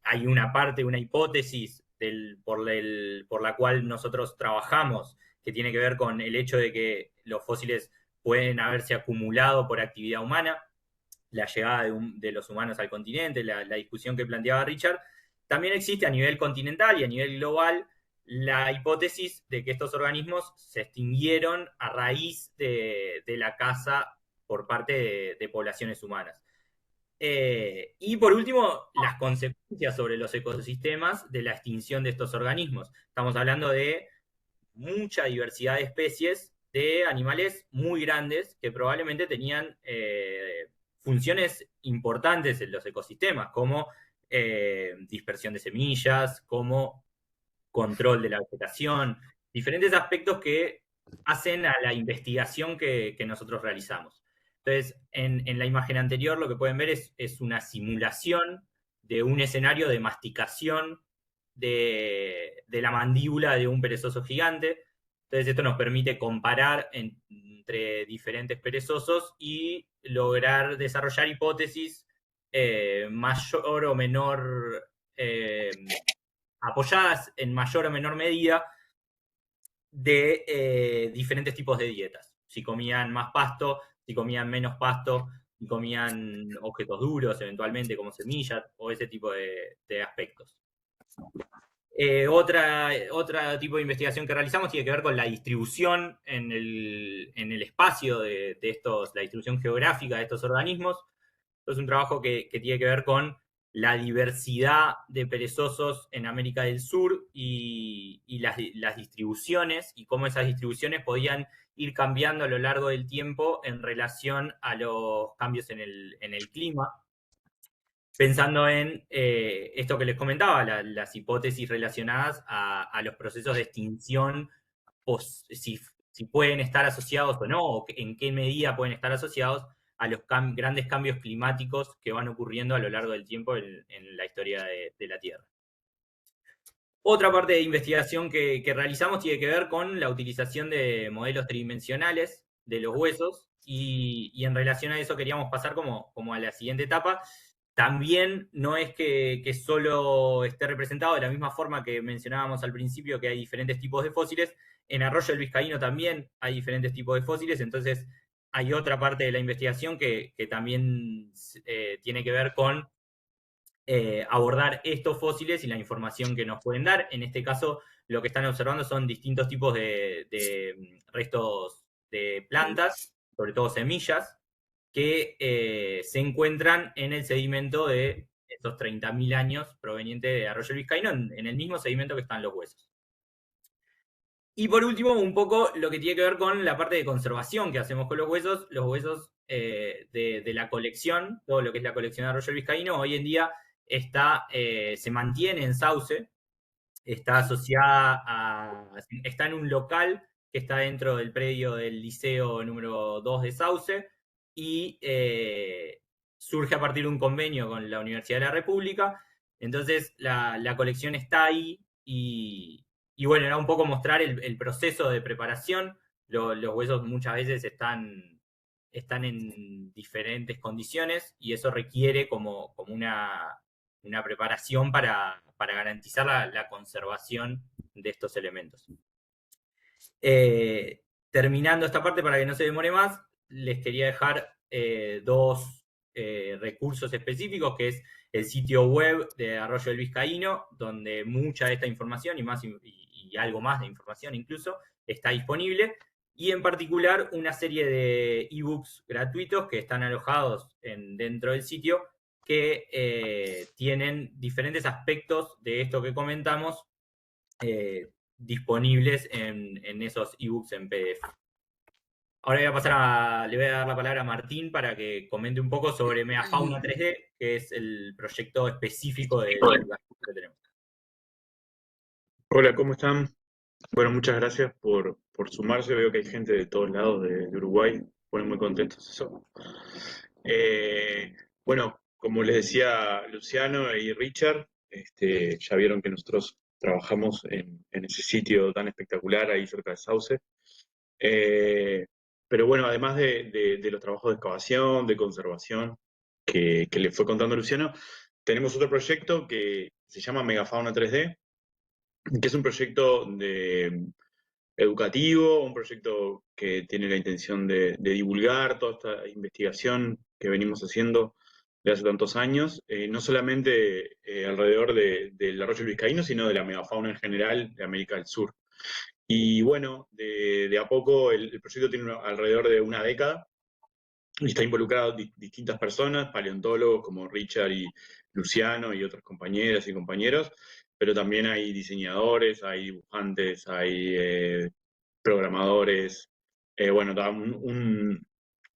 hay una parte, una hipótesis por la cual nosotros trabajamos, que tiene que ver con el hecho de que los fósiles pueden haberse acumulado por actividad humana, la llegada de los humanos al continente, la discusión que planteaba Richard. También existe a nivel continental y a nivel global la hipótesis de que estos organismos se extinguieron a raíz de la caza por parte de poblaciones humanas. Y por último, las consecuencias sobre los ecosistemas de la extinción de estos organismos. Estamos hablando de mucha diversidad de especies de animales muy grandes que probablemente tenían funciones importantes en los ecosistemas, como dispersión de semillas, como control de la vegetación, diferentes aspectos que hacen a la investigación que nosotros realizamos. Entonces, en la imagen anterior lo que pueden ver es una simulación de un escenario de masticación de la mandíbula de un perezoso gigante. Entonces, esto nos permite comparar entre diferentes perezosos y lograr desarrollar hipótesis mayor o menor, apoyadas en mayor o menor medida de diferentes tipos de dietas. Si comían más pasto, si comían menos pasto, si comían objetos duros eventualmente como semillas o ese tipo de aspectos. Otra tipo de investigación que realizamos tiene que ver con la distribución en el espacio de estos, la distribución geográfica de estos organismos. Es un trabajo que tiene que ver con la diversidad de perezosos en América del Sur y las distribuciones y cómo esas distribuciones podían ir cambiando a lo largo del tiempo en relación a los cambios en el clima. Pensando en esto que les comentaba, las hipótesis relacionadas a los procesos de extinción, o si pueden estar asociados o no, o en qué medida pueden estar asociados a los grandes cambios climáticos que van ocurriendo a lo largo del tiempo en la historia de la Tierra. Otra parte de investigación que realizamos tiene que ver con la utilización de modelos tridimensionales de los huesos y en relación a eso queríamos pasar como a la siguiente etapa. También no es que solo esté representado de la misma forma que mencionábamos al principio, que hay diferentes tipos de fósiles. En Arroyo del Vizcaíno también hay diferentes tipos de fósiles, entonces hay otra parte de la investigación que también tiene que ver con abordar estos fósiles y la información que nos pueden dar. En este caso, lo que están observando son distintos tipos de restos de plantas, sobre todo semillas, que se encuentran en el sedimento de estos 30.000 años proveniente de Arroyo del Vizcaíno, en el mismo sedimento que están los huesos. Y por último, un poco lo que tiene que ver con la parte de conservación que hacemos con los huesos de la colección, todo lo que es la colección de Arroyo del Vizcaíno, hoy en día se mantiene en Sauce, está asociada está en un local que está dentro del predio del liceo número 2 de Sauce, y surge a partir de un convenio con la Universidad de la República. Entonces la colección está ahí y bueno, era un poco mostrar el proceso de preparación. Los huesos muchas veces están en diferentes condiciones y eso requiere como una preparación para garantizar la conservación de estos elementos. Terminando esta parte, para que no se demore más, les quería dejar dos recursos específicos, que es el sitio web de Arroyo del Vizcaíno, donde mucha de esta información y algo más de información incluso está disponible, y en particular una serie de ebooks gratuitos que están alojados dentro del sitio, que tienen diferentes aspectos de esto que comentamos, disponibles en esos ebooks en PDF. Ahora le voy a dar la palabra a Martín para que comente un poco sobre Megafauna 3D, que es el proyecto específico de divulgación que tenemos. Hola, ¿cómo están? Bueno, muchas gracias por sumarse. Veo que hay gente de todos lados de Uruguay. Ponen muy contentos eso. Bueno, como les decía Luciano y Richard, ya vieron que nosotros trabajamos en ese sitio tan espectacular ahí cerca de Sauce. Pero bueno, además de los trabajos de excavación, de conservación, que le fue contando Luciano, tenemos otro proyecto que se llama Megafauna 3D, que es un proyecto educativo, un proyecto que tiene la intención de divulgar toda esta investigación que venimos haciendo de hace tantos años, no solamente alrededor del arroyo vizcaíno, sino de la megafauna en general de América del Sur. Y bueno, de a poco el proyecto tiene alrededor de una década y está involucrado distintas personas, paleontólogos como Richard y Luciano y otras compañeras y compañeros, pero también hay diseñadores, hay dibujantes, hay programadores, bueno,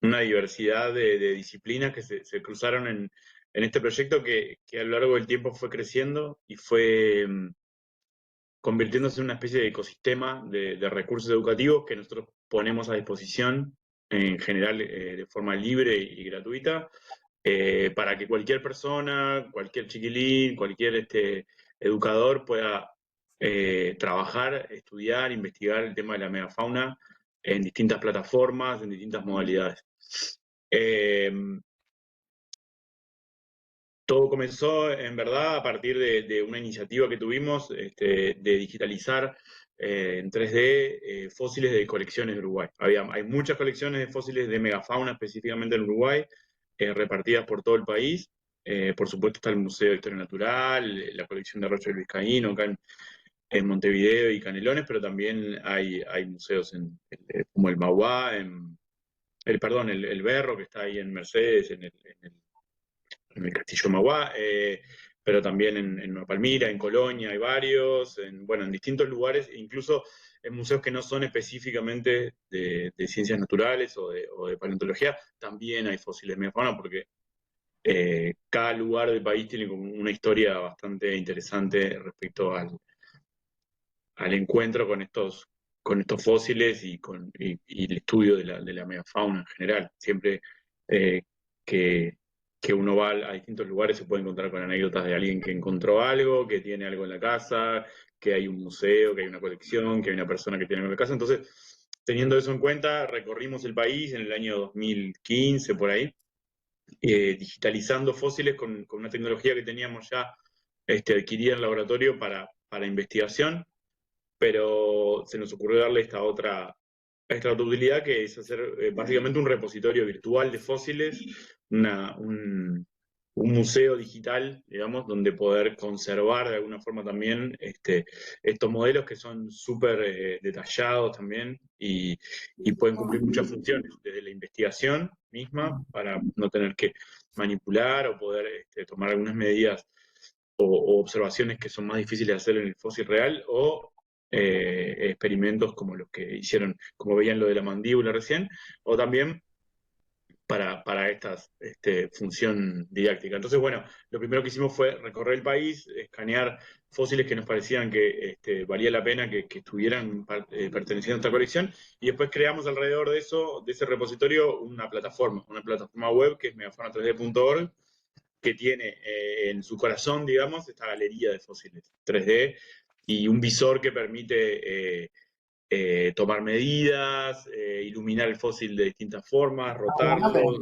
una diversidad de disciplinas que se cruzaron en este proyecto que a lo largo del tiempo fue creciendo y fue convirtiéndose en una especie de ecosistema de recursos educativos que nosotros ponemos a disposición en general de forma libre y gratuita para que cualquier persona, cualquier chiquilín, cualquier educador pueda trabajar, estudiar, investigar el tema de la megafauna en distintas plataformas, en distintas modalidades. Eh, Todo comenzó, en verdad, a partir de una iniciativa que tuvimos de digitalizar en 3D fósiles de colecciones de Uruguay. Hay muchas colecciones de fósiles de megafauna específicamente en Uruguay, repartidas por todo el país. Por supuesto está el Museo de Historia Natural, la colección de Arroyo del Vizcaíno, acá en Montevideo y Canelones, pero también hay museos como el Mauá, perdón, el Berro, que está ahí en Mercedes, en el Castillo Mauá, pero también en Nueva Palmira, en Colonia hay varios, bueno, en distintos lugares, incluso en museos que no son específicamente de ciencias naturales o de paleontología, también hay fósiles de megafauna porque cada lugar del país tiene como una historia bastante interesante respecto al encuentro con estos fósiles y el estudio de la megafauna en general. Siempre eh, que uno va a distintos lugares se puede encontrar con anécdotas de alguien que encontró algo, que tiene algo en la casa, que hay un museo, que hay una colección, que hay una persona que tiene algo en la casa. Entonces, teniendo eso en cuenta, recorrimos el país en el año 2015, por ahí, digitalizando fósiles con una tecnología que teníamos ya adquirida en laboratorio para investigación, pero se nos ocurrió darle esta otra utilidad que es hacer básicamente un repositorio virtual de fósiles, un museo digital, digamos, donde poder conservar de alguna forma también estos modelos que son súper detallados también y pueden cumplir muchas funciones, desde la investigación misma, para no tener que manipular o poder tomar algunas medidas o observaciones que son más difíciles de hacer en el fósil real, o experimentos como los que hicieron, como veían lo de la mandíbula recién, o también para esta función didáctica. Entonces, bueno, lo primero que hicimos fue recorrer el país, escanear fósiles que nos parecían que valía la pena que estuvieran perteneciendo a esta colección, y después creamos alrededor de eso, de ese repositorio, una plataforma web que es megafauna3d.org, que tiene en su corazón, digamos, esta galería de fósiles 3D y un visor que permite tomar medidas, iluminar el fósil de distintas formas, rotarlo,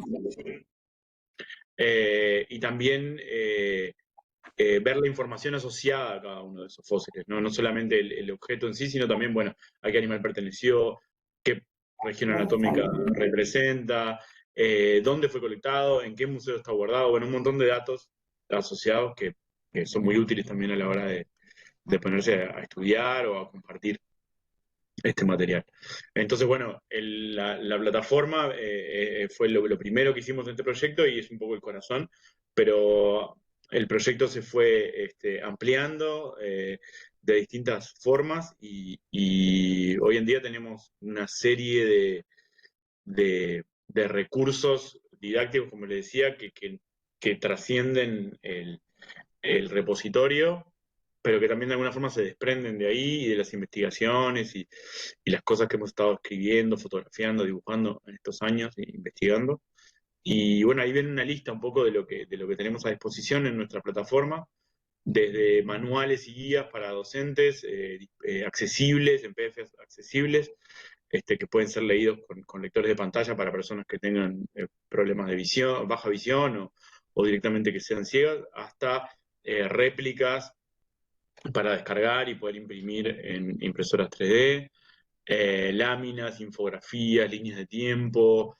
y también ver la información asociada a cada uno de esos fósiles, no solamente el objeto en sí, sino también, bueno, a qué animal perteneció, qué región anatómica representa, dónde fue colectado, en qué museo está guardado, bueno, un montón de datos asociados que son muy útiles también a la hora de ponerse a estudiar o a compartir este material. Entonces, bueno, la plataforma fue lo primero que hicimos en este proyecto y es un poco el corazón, pero el proyecto se fue ampliando. distintas formas y hoy en día tenemos una serie de recursos didácticos, como les decía, que trascienden el repositorio, pero que también de alguna forma se desprenden de ahí y de las investigaciones y las cosas que hemos estado escribiendo, fotografiando, dibujando en estos años, e investigando. Y bueno, ahí viene una lista un poco de lo que tenemos a disposición en nuestra plataforma, desde manuales y guías para docentes accesibles, en PDF accesibles, que pueden ser leídos con lectores de pantalla para personas que tengan problemas de visión, baja visión o directamente que sean ciegas, hasta réplicas para descargar y poder imprimir en impresoras 3D, láminas, infografías, líneas de tiempo,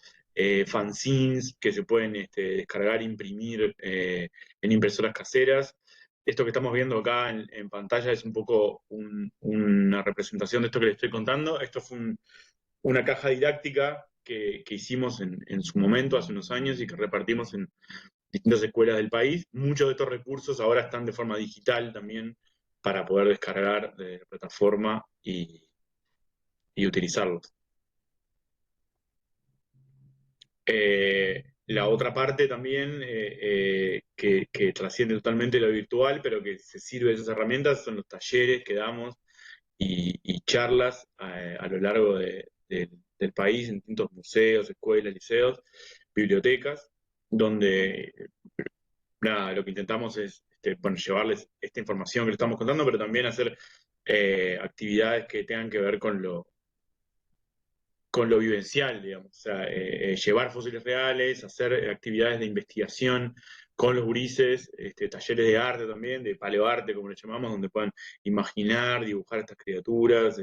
fanzines que se pueden descargar e imprimir en impresoras caseras. Esto que estamos viendo acá en pantalla es un poco una representación de esto que les estoy contando. Esto fue una caja didáctica que hicimos en su momento, hace unos años, y que repartimos en distintas escuelas del país. Muchos de estos recursos ahora están de forma digital también para poder descargar de la plataforma y utilizarlos. La otra parte también que trasciende totalmente lo virtual, pero que se sirve de esas herramientas, son los talleres que damos y charlas a lo largo del país, en distintos museos, escuelas, liceos, bibliotecas, donde nada, lo que intentamos es llevarles esta información que les estamos contando, pero también hacer actividades que tengan que ver con lo vivencial, digamos. O sea, llevar fósiles reales, hacer actividades de investigación con los gurises, talleres de arte también, de paleoarte, como le llamamos, donde puedan imaginar, dibujar estas criaturas,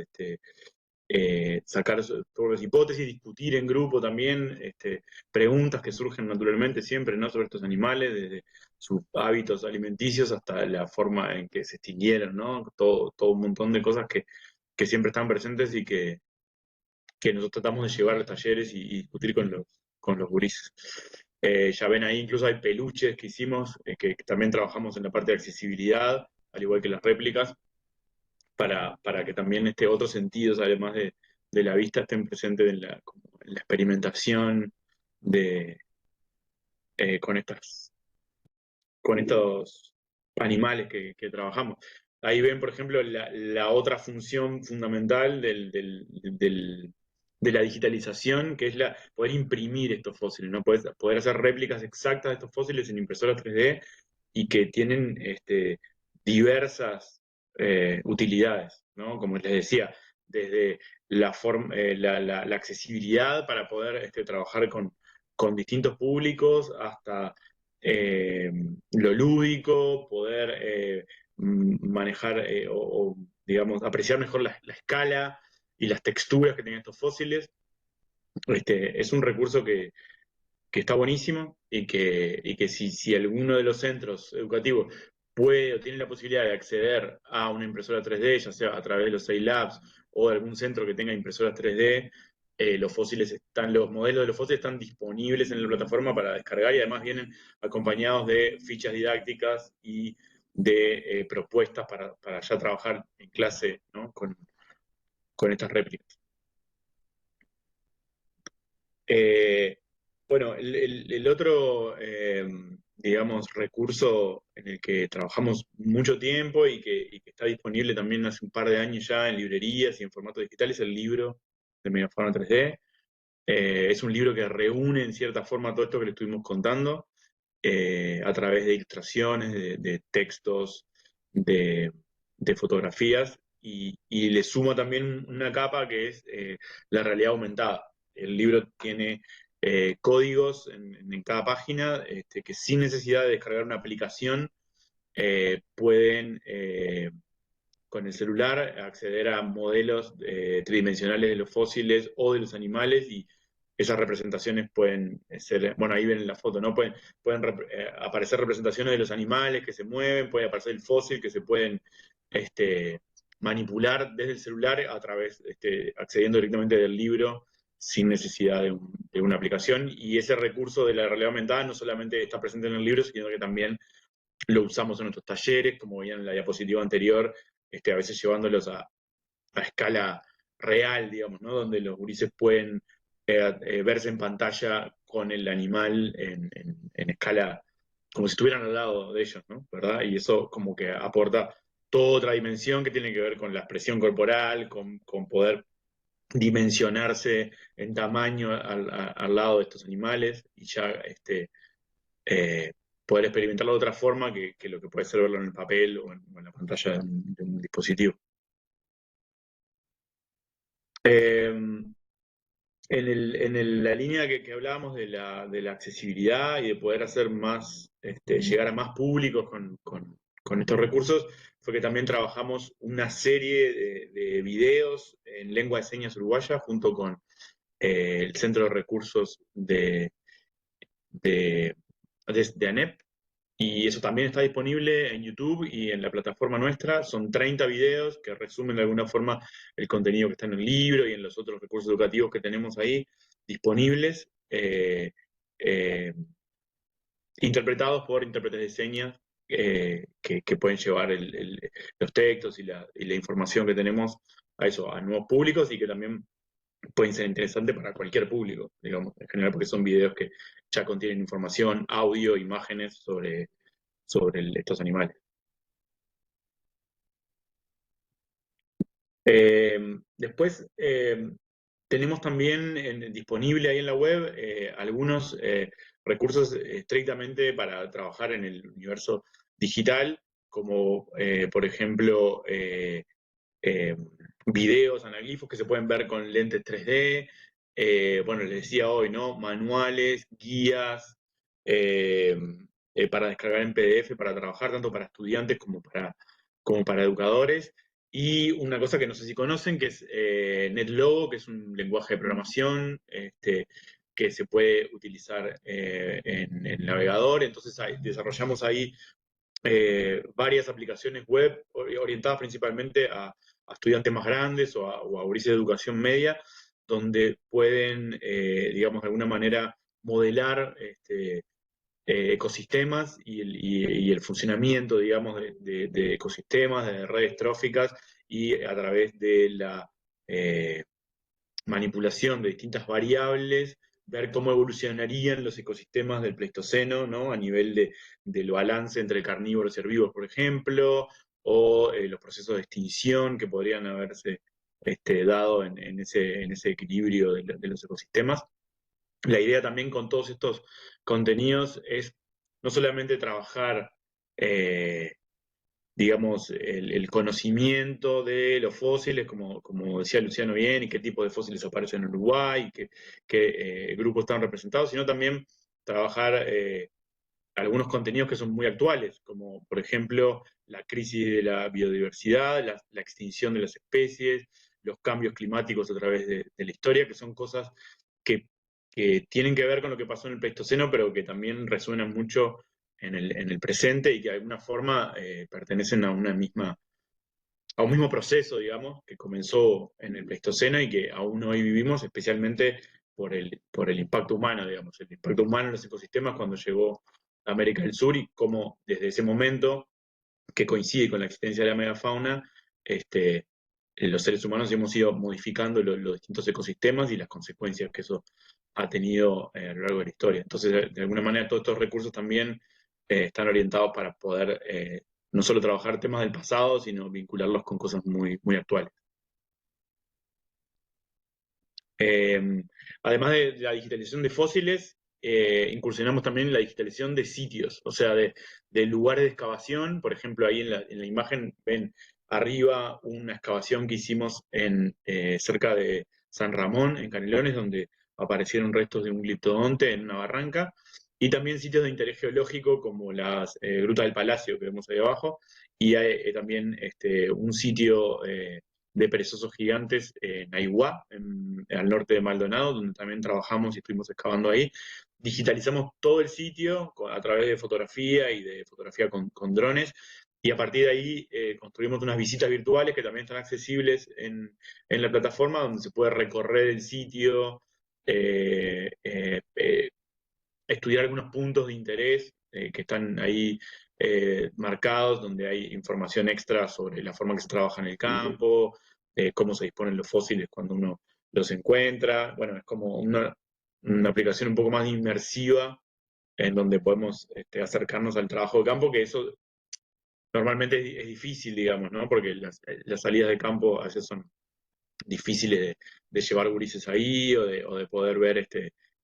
sacar sobre hipótesis, discutir en grupo también, preguntas que surgen naturalmente siempre, ¿no?, sobre estos animales, desde sus hábitos alimenticios hasta la forma en que se extinguieron, ¿no? Todo un montón de cosas que siempre están presentes y que nosotros tratamos de llevar a los talleres y discutir con los gurises. Ya ven ahí, incluso hay peluches que hicimos, que también trabajamos en la parte de accesibilidad, al igual que las réplicas, para que también otros sentidos, además de la vista, estén presentes en la experimentación con estos animales que trabajamos. Ahí ven, por ejemplo, la otra función fundamental de la digitalización, que es poder imprimir estos fósiles, ¿no? Poder hacer réplicas exactas de estos fósiles en impresoras 3D y que tienen diversas utilidades, ¿no? Como les decía, desde la accesibilidad para poder trabajar con distintos públicos hasta lo lúdico, poder manejar o, digamos, apreciar mejor la escala y las texturas que tienen estos fósiles. Es un recurso que está buenísimo y que si alguno de los centros educativos puede o tiene la posibilidad de acceder a una impresora 3D, ya sea a través de los SciLabs o de algún centro que tenga impresoras 3D, los modelos de los fósiles están disponibles en la plataforma para descargar y además vienen acompañados de fichas didácticas y de propuestas para ya trabajar en clase, ¿no?, con estas réplicas. Bueno, el otro, digamos, recurso en el que trabajamos mucho tiempo y que está disponible también hace un par de años ya en librerías y en formato digital es el libro de Megafauna 3D. Es un libro que reúne en cierta forma todo esto que le estuvimos contando a través de ilustraciones, de textos, de fotografías y le suma también una capa que es la realidad aumentada. El libro tiene códigos en cada página que sin necesidad de descargar una aplicación pueden con el celular acceder a modelos tridimensionales de los fósiles o de los animales y esas representaciones pueden ser, bueno, ahí ven la foto, ¿no? Pueden aparecer representaciones de los animales que se mueven, puede aparecer el fósil que se pueden manipular desde el celular a través, accediendo directamente del libro sin necesidad de una aplicación. Y ese recurso de la realidad aumentada no solamente está presente en el libro, sino que también lo usamos en nuestros talleres, como veían en la diapositiva anterior, a veces llevándolos a escala real, digamos, ¿no? Donde los gurises pueden verse en pantalla con el animal en escala, como si estuvieran al lado de ellos, ¿no? ¿Verdad? Y eso como que aporta toda otra dimensión que tiene que ver con la expresión corporal, con poder dimensionarse en tamaño al lado de estos animales y ya eh, poder experimentarlo de otra forma que lo que puede ser verlo en el papel o en la pantalla de un dispositivo. La línea que hablábamos de la accesibilidad y de poder hacer más, llegar a más públicos con estos recursos, fue que también trabajamos una serie de videos en lengua de señas uruguaya junto con el Centro de Recursos de ANEP, y eso también está disponible en YouTube y en la plataforma nuestra. Son 30 videos que resumen de alguna forma el contenido que está en el libro y en los otros recursos educativos que tenemos ahí disponibles, interpretados por intérpretes de señas que pueden llevar los textos y la información que tenemos a eso, a nuevos públicos, y que también pueden ser interesantes para cualquier público, digamos, en general, porque son videos que ya contienen información, audio, imágenes sobre estos animales. Después tenemos también disponible ahí en la web algunos recursos estrictamente para trabajar en el universo digital, como por ejemplo videos, anaglifos que se pueden ver con lentes 3D. Bueno, les decía hoy, ¿no? Manuales, guías, para descargar en PDF, para trabajar, tanto para estudiantes como para educadores. Y una cosa que no sé si conocen, que es NetLogo, que es un lenguaje de programación que se puede utilizar en el navegador. Entonces desarrollamos ahí varias aplicaciones web orientadas principalmente a estudiantes más grandes o a gurises de educación media, donde pueden, digamos, de alguna manera modelar ecosistemas y el funcionamiento, digamos, de ecosistemas, de redes tróficas, y a través de la manipulación de distintas variables, ver cómo evolucionarían los ecosistemas del Pleistoceno, ¿no? A nivel del balance entre carnívoros y herbívoros, por ejemplo, o los procesos de extinción que podrían haberse dado en ese equilibrio de los ecosistemas. La idea también con todos estos contenidos es no solamente trabajar, digamos, el conocimiento de los fósiles, como decía Luciano bien, y qué tipo de fósiles aparecen en Uruguay, y qué grupos están representados, sino también trabajar algunos contenidos que son muy actuales, como por ejemplo la crisis de la biodiversidad, la extinción de las especies, los cambios climáticos a través de la historia, que son cosas que, que tienen que ver con lo que pasó en el Pleistoceno, pero que también resuenan mucho en el presente y que de alguna forma pertenecen a un mismo proceso, digamos, que comenzó en el Pleistoceno y que aún hoy vivimos, especialmente por el impacto humano, digamos, el impacto humano en los ecosistemas cuando llegó a América del Sur, y cómo desde ese momento, que coincide con la existencia de la megafauna, los seres humanos hemos ido modificando los distintos ecosistemas y las consecuencias que eso ha tenido a lo largo de la historia. Entonces, de alguna manera, todos estos recursos también están orientados para poder no solo trabajar temas del pasado, sino vincularlos con cosas muy, muy actuales. Además de la digitalización de fósiles, incursionamos también en la digitalización de sitios, o sea, de lugares de excavación. Por ejemplo, ahí en la imagen ven arriba una excavación que hicimos cerca de San Ramón, en Canelones, donde aparecieron restos de un gliptodonte en una barranca, y también sitios de interés geológico como las Grutas del Palacio que vemos ahí abajo, y hay también un sitio de perezosos gigantes en Aiguá, al norte de Maldonado, donde también trabajamos y estuvimos excavando ahí. Digitalizamos todo el sitio a través de fotografía y de fotografía con drones, y a partir de ahí construimos unas visitas virtuales que también están accesibles en la plataforma, donde se puede recorrer el sitio, estudiar algunos puntos de interés que están ahí marcados, donde hay información extra sobre la forma que se trabaja en el campo, cómo se disponen los fósiles cuando uno los encuentra. Bueno, es como una aplicación un poco más inmersiva en donde podemos acercarnos al trabajo de campo, que eso normalmente es difícil, digamos, ¿no? Porque las salidas de campo a veces son difíciles de llevar gurises ahí o de poder ver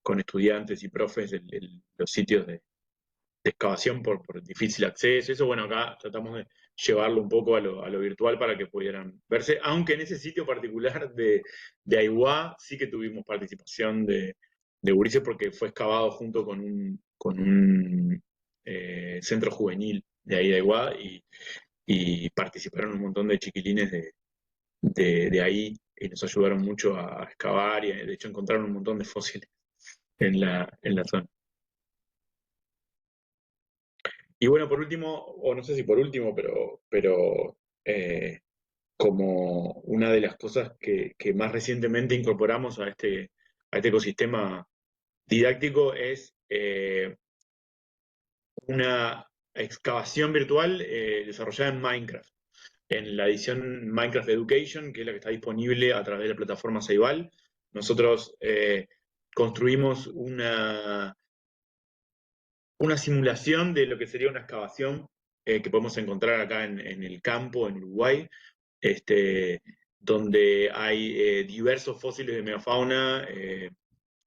con estudiantes y profes los sitios de excavación por difícil acceso. Eso, bueno, acá tratamos de llevarlo un poco a lo virtual para que pudieran verse, aunque en ese sitio particular de Aiguá sí que tuvimos participación de gurises porque fue excavado junto con un centro juvenil de ahí de Aiguá y participaron un montón de chiquilines de ahí y nos ayudaron mucho a excavar y de hecho encontraron un montón de fósiles en la zona. Y bueno, por último, o no sé si por último, pero como una de las cosas que más recientemente incorporamos a este ecosistema didáctico es una excavación virtual desarrollada en Minecraft, en la edición Minecraft Education, que es la que está disponible a través de la plataforma Ceibal. Nosotros construimos una simulación de lo que sería una excavación que podemos encontrar acá en el campo, en Uruguay, donde hay diversos fósiles de megafauna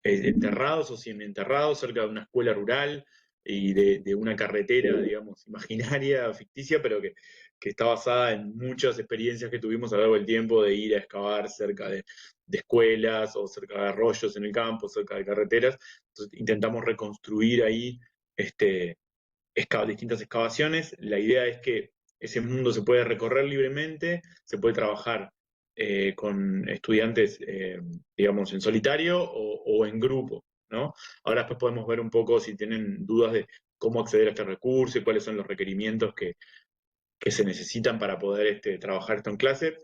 enterrados o semienterrados cerca de una escuela rural y de una carretera, digamos, imaginaria, ficticia, pero que está basada en muchas experiencias que tuvimos a lo largo del tiempo de ir a excavar cerca de escuelas o cerca de arroyos en el campo, cerca de carreteras. Entonces intentamos reconstruir ahí distintas excavaciones. La idea es que ese mundo se puede recorrer libremente, se puede trabajar con estudiantes, digamos, en solitario o en grupo, ¿no? Ahora después podemos ver un poco si tienen dudas de cómo acceder a este recurso y cuáles son los requerimientos que se necesitan para poder trabajar esto en clase.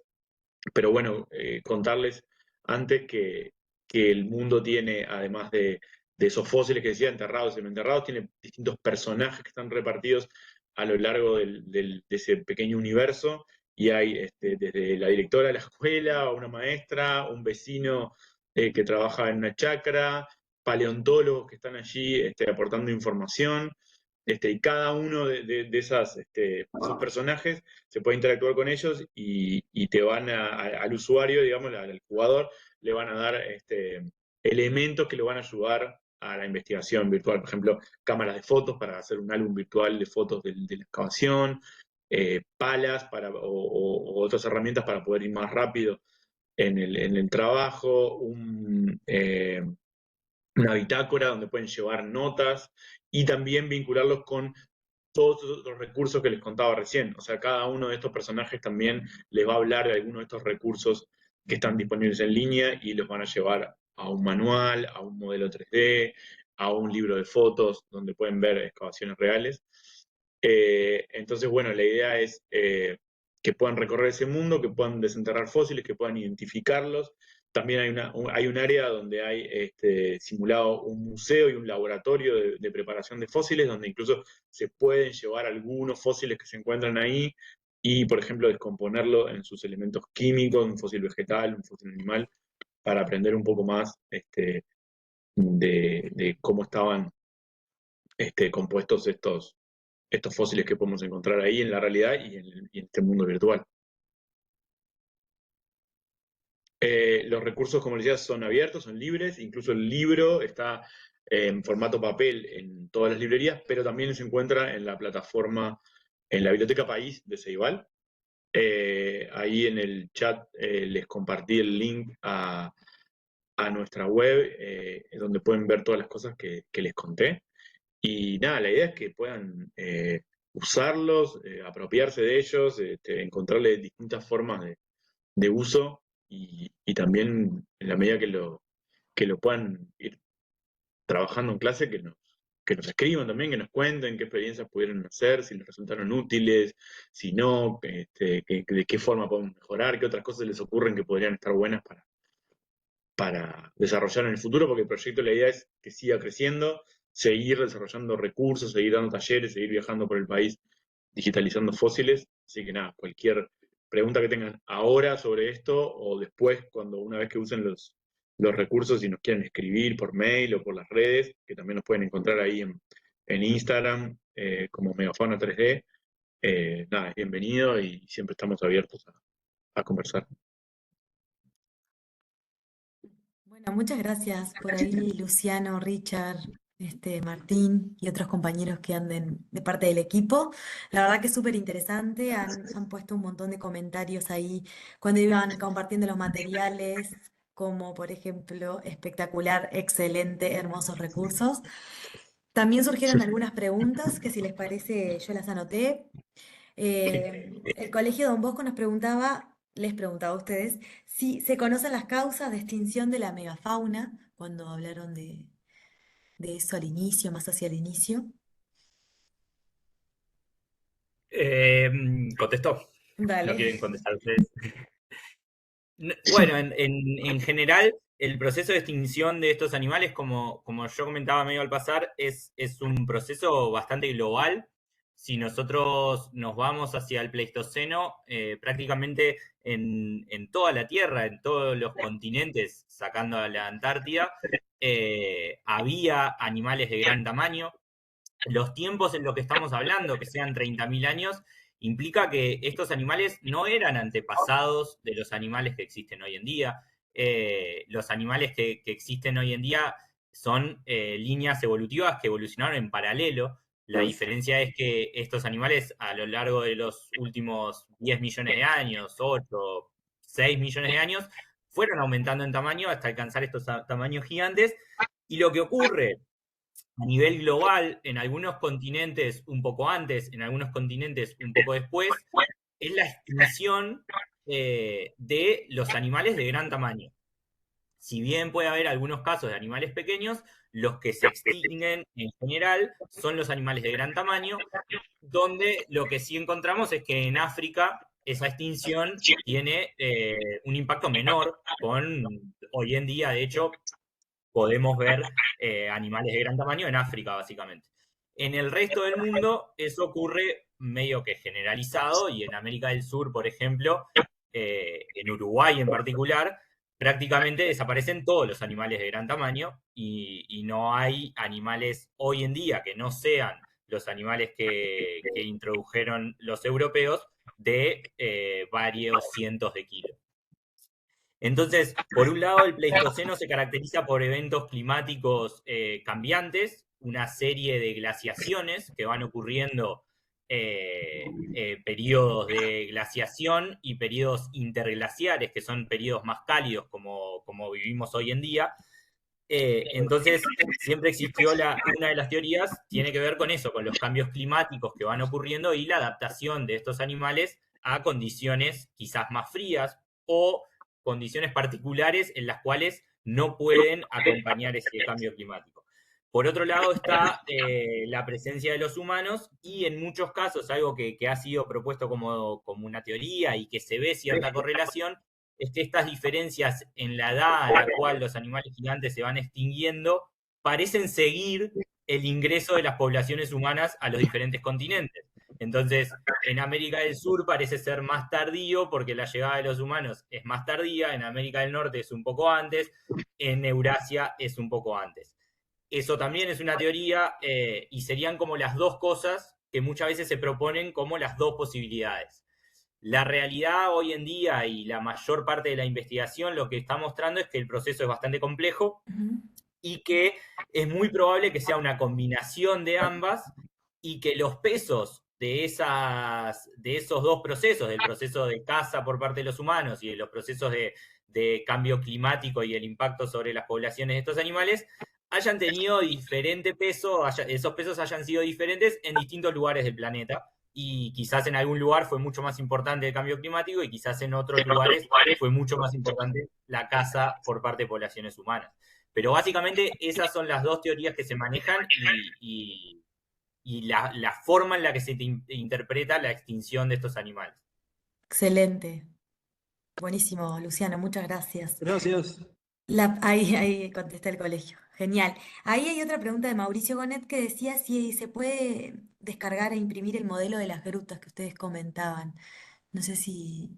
Pero bueno, contarles antes que el mundo tiene, además de esos fósiles que decía, enterrados y semienterrados, tiene distintos personajes que están repartidos a lo largo de ese pequeño universo, y hay desde la directora de la escuela, una maestra, un vecino que trabaja en una chacra, paleontólogos que están allí aportando información, y cada uno de esos personajes se puede interactuar con ellos y te van al usuario, digamos, al jugador, le van a dar elementos que lo van a ayudar a la investigación virtual. Por ejemplo, cámaras de fotos para hacer un álbum virtual de fotos de la excavación, palas o otras herramientas para poder ir más rápido en el trabajo, una bitácora donde pueden llevar notas y también vincularlos con todos los recursos que les contaba recién. O sea, cada uno de estos personajes también les va a hablar de alguno de estos recursos que están disponibles en línea y los van a llevar a un manual, a un modelo 3D, a un libro de fotos donde pueden ver excavaciones reales. Entonces, bueno, la idea es que puedan recorrer ese mundo, que puedan desenterrar fósiles, que puedan identificarlos. También hay un área donde hay simulado un museo y un laboratorio de preparación de fósiles, donde incluso se pueden llevar algunos fósiles que se encuentran ahí y, por ejemplo, descomponerlo en sus elementos químicos, un fósil vegetal, un fósil animal, para aprender un poco más de cómo estaban compuestos estos fósiles que podemos encontrar ahí en la realidad y en este mundo virtual. Los recursos, como les decía, son abiertos, son libres, incluso el libro está en formato papel en todas las librerías, pero también se encuentra en la plataforma, en la Biblioteca País de Ceibal. Ahí en el chat les compartí el link a nuestra web, donde pueden ver todas las cosas que les conté. Y nada, la idea es que puedan usarlos, apropiarse de ellos, encontrarle distintas formas de uso y también en la medida que lo puedan ir trabajando en clase, que nos escriban también, que nos cuenten qué experiencias pudieron hacer, si les resultaron útiles, si no, de qué forma podemos mejorar, qué otras cosas les ocurren que podrían estar buenas para desarrollar en el futuro, porque el proyecto, la idea es que siga creciendo, seguir desarrollando recursos, seguir dando talleres, seguir viajando por el país digitalizando fósiles. Así que nada, cualquier pregunta que tengan ahora sobre esto o después, una vez que usen los recursos y nos quieren escribir por mail o por las redes, que también nos pueden encontrar ahí en Instagram como Megafauna 3D. Nada, es bienvenido y siempre estamos abiertos a conversar. Bueno, muchas gracias por ahí, Luciano, Richard, Martín y otros compañeros que anden de parte del equipo. La verdad que es súper interesante, han puesto un montón de comentarios ahí cuando iban compartiendo los materiales, como por ejemplo, espectacular, excelente, hermosos recursos. También surgieron algunas preguntas que si les parece yo las anoté. El Colegio Don Bosco les preguntaba a ustedes si se conocen las causas de extinción de la megafauna, cuando hablaron de eso al inicio, más hacia el inicio. Contestó. ¿No Dale. quieren contestar ustedes? Bueno, en general, el proceso de extinción de estos animales, como yo comentaba medio al pasar, es un proceso bastante global. Si nosotros nos vamos hacia el Pleistoceno, prácticamente en toda la Tierra, en todos los continentes, sacando a la Antártida, había animales de gran tamaño. Los tiempos en los que estamos hablando, que sean 30.000 años, implica que estos animales no eran antepasados de los animales que existen hoy en día. Los animales que existen hoy en día son líneas evolutivas que evolucionaron en paralelo. La diferencia es que estos animales a lo largo de los últimos 10 millones de años, 8, 6 millones de años, fueron aumentando en tamaño hasta alcanzar estos tamaños gigantes. Y lo que ocurre a nivel global, en algunos continentes un poco antes, en algunos continentes un poco después, es la extinción de los animales de gran tamaño. Si bien puede haber algunos casos de animales pequeños, los que se extinguen en general son los animales de gran tamaño, donde lo que sí encontramos es que en África esa extinción tiene un impacto menor, hoy en día, de hecho, podemos ver animales de gran tamaño en África, básicamente. En el resto del mundo, eso ocurre medio que generalizado, y en América del Sur, por ejemplo, en Uruguay en particular, prácticamente desaparecen todos los animales de gran tamaño y no hay animales hoy en día que no sean los animales que introdujeron los europeos de varios cientos de kilos. Entonces, por un lado, el Pleistoceno se caracteriza por eventos climáticos cambiantes, una serie de glaciaciones que van ocurriendo, periodos de glaciación y periodos interglaciares, que son periodos más cálidos como vivimos hoy en día. Entonces, siempre existió una de las teorías, tiene que ver con eso, con los cambios climáticos que van ocurriendo y la adaptación de estos animales a condiciones quizás más frías o condiciones particulares en las cuales no pueden acompañar ese cambio climático. Por otro lado está la presencia de los humanos y en muchos casos algo que ha sido propuesto como una teoría y que se ve cierta correlación es que estas diferencias en la edad a la cual los animales gigantes se van extinguiendo parecen seguir el ingreso de las poblaciones humanas a los diferentes continentes. Entonces, en América del Sur parece ser más tardío porque la llegada de los humanos es más tardía, en América del Norte es un poco antes, en Eurasia es un poco antes. Eso también es una teoría y serían como las dos cosas que muchas veces se proponen como las dos posibilidades. La realidad hoy en día y la mayor parte de la investigación lo que está mostrando es que el proceso es bastante complejo y que es muy probable que sea una combinación de ambas y que los pesos de esos dos procesos, del proceso de caza por parte de los humanos y de los procesos de cambio climático y el impacto sobre las poblaciones de estos animales, hayan tenido diferente peso, esos pesos hayan sido diferentes en distintos lugares del planeta. Y quizás en algún lugar fue mucho más importante el cambio climático y quizás en otros lugares fue mucho más importante la caza por parte de poblaciones humanas. Pero básicamente esas son las dos teorías que se manejan y la forma en la que se interpreta la extinción de estos animales. Excelente. Buenísimo, Luciano, muchas gracias. Gracias. Ahí contesté el colegio. Genial. Ahí hay otra pregunta de Mauricio Gonet que decía si se puede descargar e imprimir el modelo de las grutas que ustedes comentaban. No sé si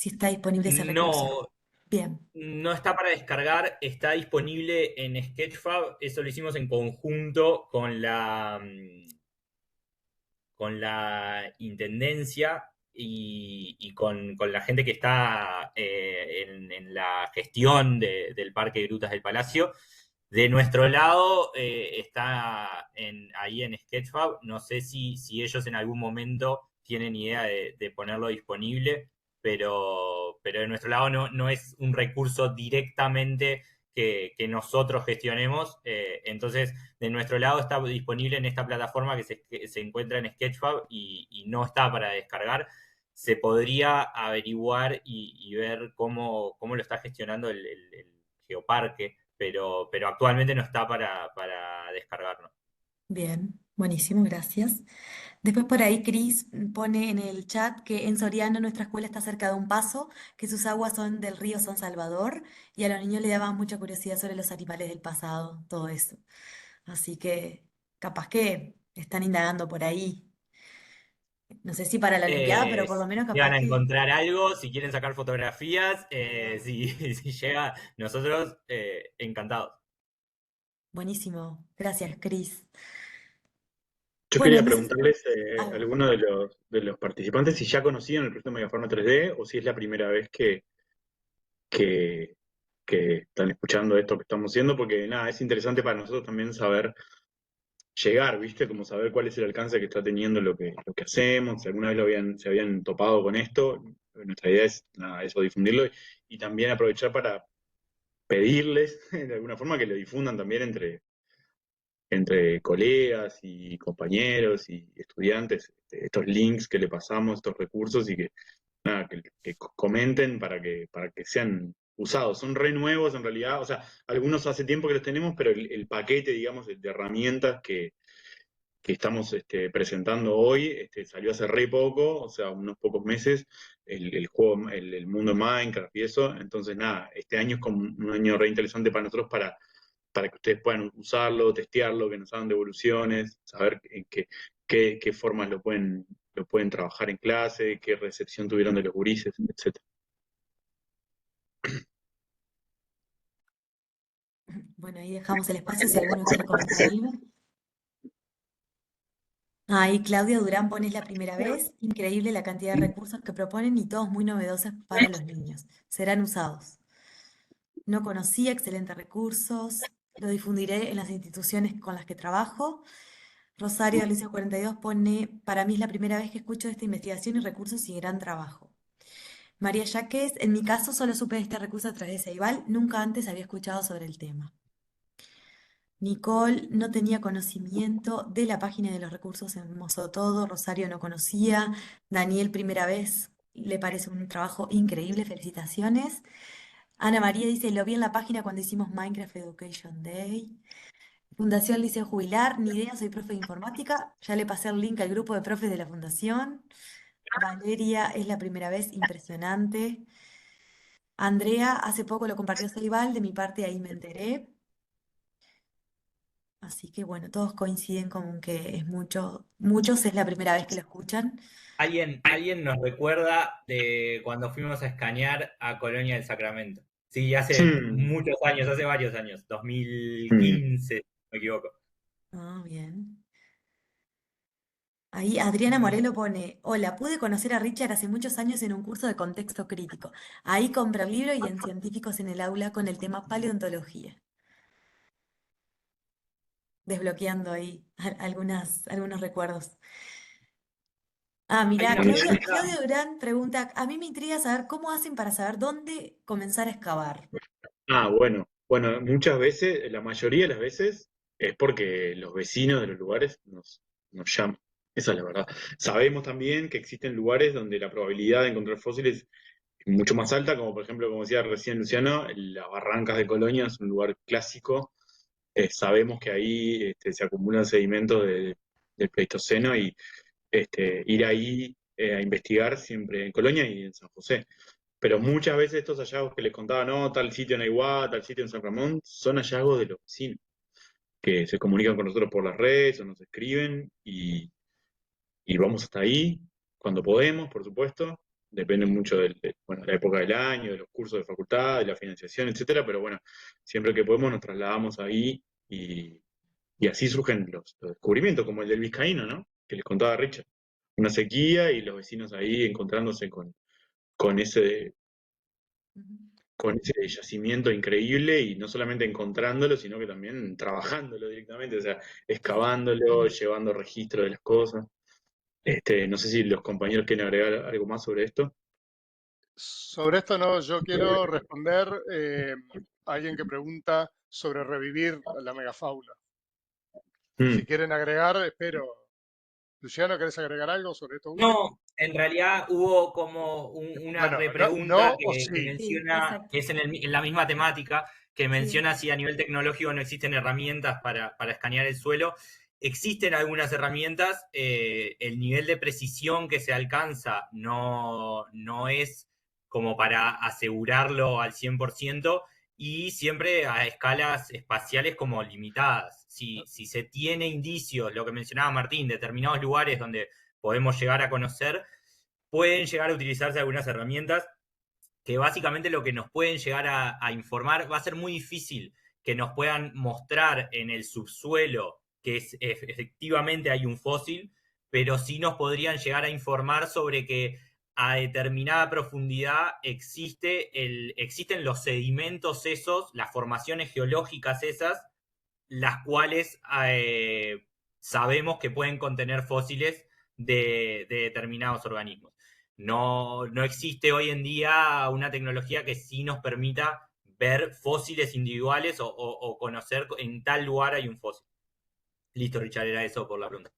está disponible ese recurso. No, Bien, no está para descargar, está disponible en Sketchfab. Eso lo hicimos en conjunto con la intendencia y con la gente que está en la gestión del Parque de Grutas del Palacio. De nuestro lado está ahí en Sketchfab. No sé si ellos en algún momento tienen idea de ponerlo disponible, pero de nuestro lado no es un recurso directamente que nosotros gestionemos. Entonces, de nuestro lado está disponible en esta plataforma que se encuentra en Sketchfab y no está para descargar. Se podría averiguar y ver cómo lo está gestionando el Geoparque, pero actualmente no está para descargarlo. bien, buenísimo, gracias. Después por ahí Cris pone en el chat que en Soriano nuestra escuela está cerca de un paso, que sus aguas son del río San Salvador y a los niños le daban mucha curiosidad sobre los animales del pasado, todo eso. Así que capaz que están indagando por ahí. No sé si para la Olimpiada, pero por lo menos Si van capaz a que... encontrar algo, si quieren sacar fotografías, si llega, nosotros encantados. Buenísimo, gracias Cris. Yo Bueno, quería no sé si... preguntarles a a ver, algunos de los participantes si ya conocían el proyecto Megafauna 3D o si es la primera vez que, que están escuchando esto que estamos haciendo, porque nada, es interesante para nosotros también saber llegar, ¿viste? Como saber cuál es el alcance que está teniendo lo que hacemos, si alguna vez se habían topado con esto. Nuestra idea es nada, eso, difundirlo y también aprovechar para pedirles de alguna forma que lo difundan también entre colegas y compañeros y estudiantes, estos links que le pasamos, estos recursos y que, nada, que comenten para que sean usados. Son re nuevos en realidad, o sea, algunos hace tiempo que los tenemos, pero el paquete, digamos, de herramientas que estamos presentando hoy salió hace re poco, o sea, unos pocos meses, el juego, el mundo Minecraft y eso. Entonces, nada, este año es como un año re interesante para nosotros para que ustedes puedan usarlo, testearlo, que nos hagan devoluciones, saber en qué formas lo pueden trabajar en clase, qué recepción tuvieron de los gurises, etcétera. bueno, ahí dejamos el espacio si alguno quiere comentar algo. Ahí Claudia Durán pone es la primera vez. Increíble la cantidad de recursos que proponen y todos muy novedosos para los niños. Serán usados. No conocía, excelentes recursos. Lo difundiré en las instituciones con las que trabajo. Rosario Alicia 42 pone, para mí es la primera vez que escucho de esta investigación y recursos y gran trabajo. María Yaques, en mi caso solo supe de este recurso a través de Ceibal, nunca antes había escuchado sobre el tema. Nicole no tenía conocimiento de la página de los recursos en Hermoso Todo, Rosario no conocía, Daniel primera vez, le parece un trabajo increíble, felicitaciones. Ana María dice, lo vi en la página cuando hicimos Minecraft Education Day. Fundación Liceo Jubilar, ni idea, soy profe de informática, ya le pasé el link al grupo de profes de la fundación. Valeria, es la primera vez, impresionante. Andrea, hace poco lo compartió Ceibal, de mi parte ahí me enteré. Así que bueno, todos coinciden con que es muchos es la primera vez que lo escuchan. ¿Alguien nos recuerda de cuando fuimos a escanear a Colonia del Sacramento? Sí, hace Hmm, muchos años, hace varios años, hmm. 2015, si no me equivoco. Ah, bien. Ahí Adriana Morelo pone, hola, pude conocer a Richard hace muchos años en un curso de contexto crítico. Ahí compré el libro y en Científicos en el Aula con el tema paleontología. Desbloqueando ahí algunos recuerdos. Ah, Hay mirá, una Claudia pregunta. Durán pregunta, a mí me intriga saber cómo hacen para saber dónde comenzar a excavar. Bueno, muchas veces, la mayoría de las veces, es porque los vecinos de los lugares nos llaman. Esa es la verdad. Sabemos también que existen lugares donde la probabilidad de encontrar fósiles es mucho más alta, como por ejemplo, como decía recién Luciano, las Barrancas de Colonia es un lugar clásico. Sabemos que ahí se acumulan sedimentos del Pleistoceno y ir ahí a investigar siempre en Colonia y en San José. Pero muchas veces estos hallazgos que les contaba, no, tal sitio en Aiguá, tal sitio en San Ramón, son hallazgos de los vecinos, que se comunican con nosotros por las redes o nos escriben y vamos hasta ahí cuando podemos, por supuesto. Depende mucho bueno, la época del año, de los cursos de facultad, de la financiación, etcétera, pero bueno, siempre que podemos nos trasladamos ahí y así surgen los descubrimientos, como el del Vizcaíno, ¿no? Que les contaba Richard. Una sequía y los vecinos ahí encontrándose con ese, Ujú. con ese yacimiento increíble y no solamente encontrándolo, sino que también trabajándolo directamente, o sea, Claro. excavándolo, llevando registro de las cosas. No sé si los compañeros quieren agregar algo más sobre esto. Sobre esto no, yo quiero responder a alguien que pregunta sobre revivir la megafauna. Si Mm. quieren agregar, espero. Luciano, ¿querés agregar algo sobre esto último? No, en realidad hubo como una Bueno, no, no repregunta o que sí. Sí, menciona, exacto. que es en la misma temática, que Sí. menciona si a nivel tecnológico no existen herramientas para escanear el suelo. Existen algunas herramientas, el nivel de precisión que se alcanza no es como para asegurarlo al 100% y siempre a escalas espaciales como limitadas. Si se tiene indicios, lo que mencionaba Martín, determinados lugares donde podemos llegar a conocer, pueden llegar a utilizarse algunas herramientas que básicamente lo que nos pueden llegar a informar va a ser muy difícil que nos puedan mostrar en el subsuelo que efectivamente hay un fósil, pero sí nos podrían llegar a informar sobre que a determinada profundidad existen los sedimentos esos, las formaciones geológicas esas, las cuales sabemos que pueden contener fósiles de determinados organismos. No existe hoy en día una tecnología que sí nos permita ver fósiles individuales o conocer en tal lugar hay un fósil. Listo, Richard, era eso por la pregunta.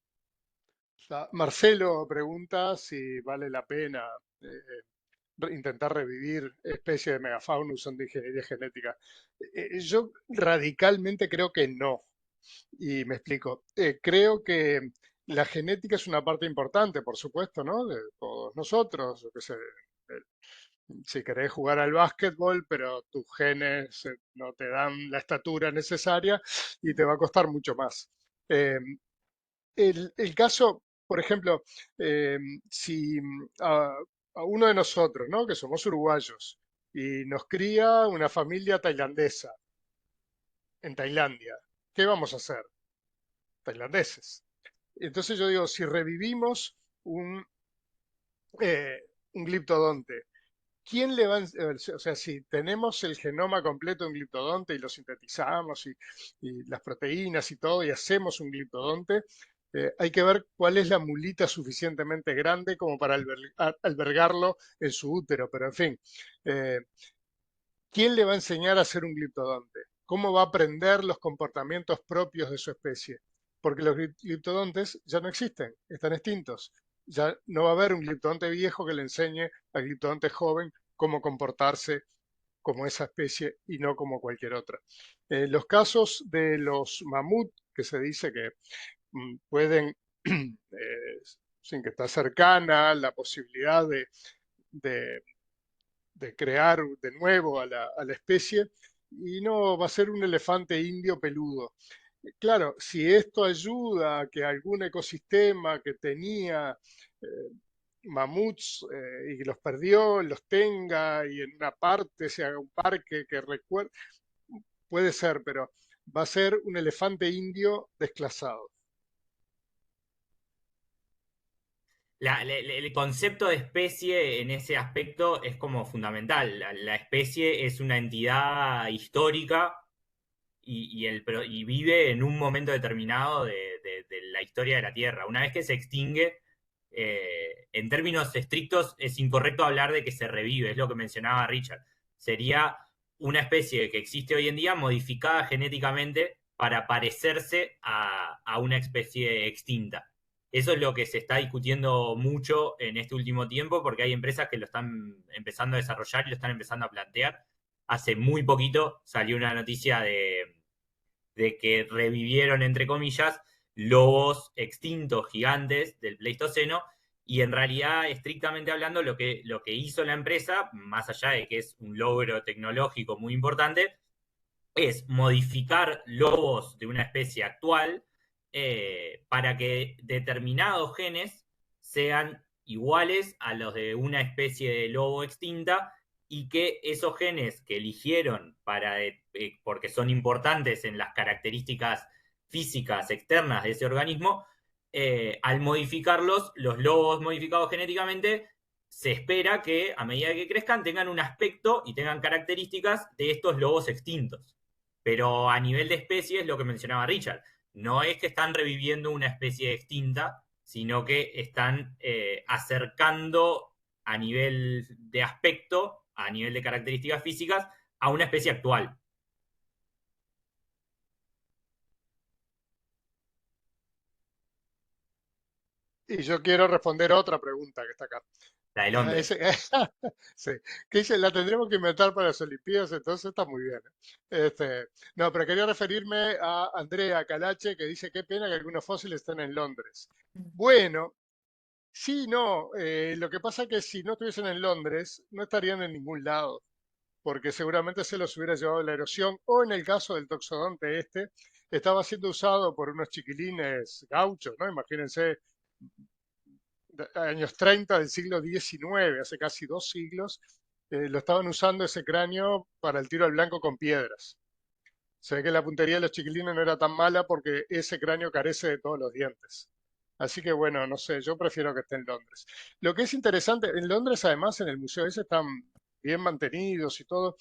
Marcelo pregunta si vale la pena intentar revivir especies de megafauna usando ingeniería genética. Yo radicalmente creo que no. Y me explico. Creo que la genética es una parte importante, por supuesto, ¿no? De todos nosotros. Yo qué sé, si querés jugar al básquetbol, pero tus genes no te dan la estatura necesaria y te va a costar mucho más. Eh, el caso, por ejemplo, eh, si a uno de nosotros, ¿no? Que somos uruguayos y nos cría una familia tailandesa en Tailandia, ¿qué vamos a hacer? Tailandeses. Entonces yo digo, si revivimos eh, un gliptodonte, ¿quién le va o sea, si tenemos el genoma completo de un gliptodonte y lo sintetizamos y las proteínas y todo y hacemos un gliptodonte, hay que ver cuál es la mulita suficientemente grande como para albergarlo en su útero, pero en fin, eh, ¿quién le va a enseñar a hacer un gliptodonte? ¿Cómo va a aprender los comportamientos propios de su especie? Porque los gliptodontes ya no existen, están extintos. Ya no va a haber un gliptodonte viejo que le enseñe al gliptodonte joven cómo comportarse como esa especie y no como cualquier otra. Los casos de los mamut, que se dice que pueden, sin que está cercana, la posibilidad de de crear de nuevo a la especie y no va a ser un elefante indio peludo. Claro, si esto ayuda a que algún ecosistema que tenía eh, mamuts y los perdió, los tenga y en una parte se haga un parque que recuerde, puede ser, pero va a ser un elefante indio desclasado. El concepto de especie en ese aspecto es como fundamental. La especie es una entidad histórica y vive en un momento determinado de la historia de la Tierra. Una vez que se extingue, en términos estrictos es incorrecto hablar de que se revive, es lo que mencionaba Richard. Sería una especie que existe hoy en día modificada genéticamente para parecerse a una especie extinta. Eso es lo que se está discutiendo mucho en este último tiempo porque hay empresas que lo están empezando a desarrollar y lo están empezando a plantear. Hace muy poquito salió una noticia de que revivieron, entre comillas, lobos extintos gigantes del Pleistoceno y en realidad, estrictamente hablando, lo que hizo la empresa, más allá de que es un logro tecnológico muy importante, es modificar lobos de una especie actual para que determinados genes sean iguales a los de una especie de lobo extinta y que esos genes que eligieron porque son importantes en las características físicas externas de ese organismo, al modificarlos, los lobos modificados genéticamente, se espera que a medida que crezcan tengan un aspecto y tengan características de estos lobos extintos. Pero a nivel de especies, lo que mencionaba Richard, no es que están reviviendo una especie extinta, sino que están acercando a nivel de aspecto, a nivel de características físicas, a una especie actual. Y yo quiero responder a otra pregunta que está acá. La de A Londres. sí, que dice, la tendremos que inventar para las Olimpiadas, entonces está muy bien. No, pero quería referirme a Andrea Calache, que dice, qué pena que algunos fósiles estén en Londres. Bueno, sí, no, lo que pasa es que si no estuviesen en Londres, no estarían en ningún lado, porque seguramente se los hubiera llevado la erosión, o en el caso del toxodonte estaba siendo usado por unos chiquilines gauchos, ¿no? Imagínense, años 30 del siglo XIX, hace casi 2 siglos, lo estaban usando ese cráneo para el tiro al blanco con piedras. Se ve que la puntería de los chiquilines no era tan mala porque ese cráneo carece de todos los dientes. Así que bueno, no sé, yo prefiero que esté en Londres. Lo que es interesante, en Londres además en el museo ese están bien mantenidos y todo.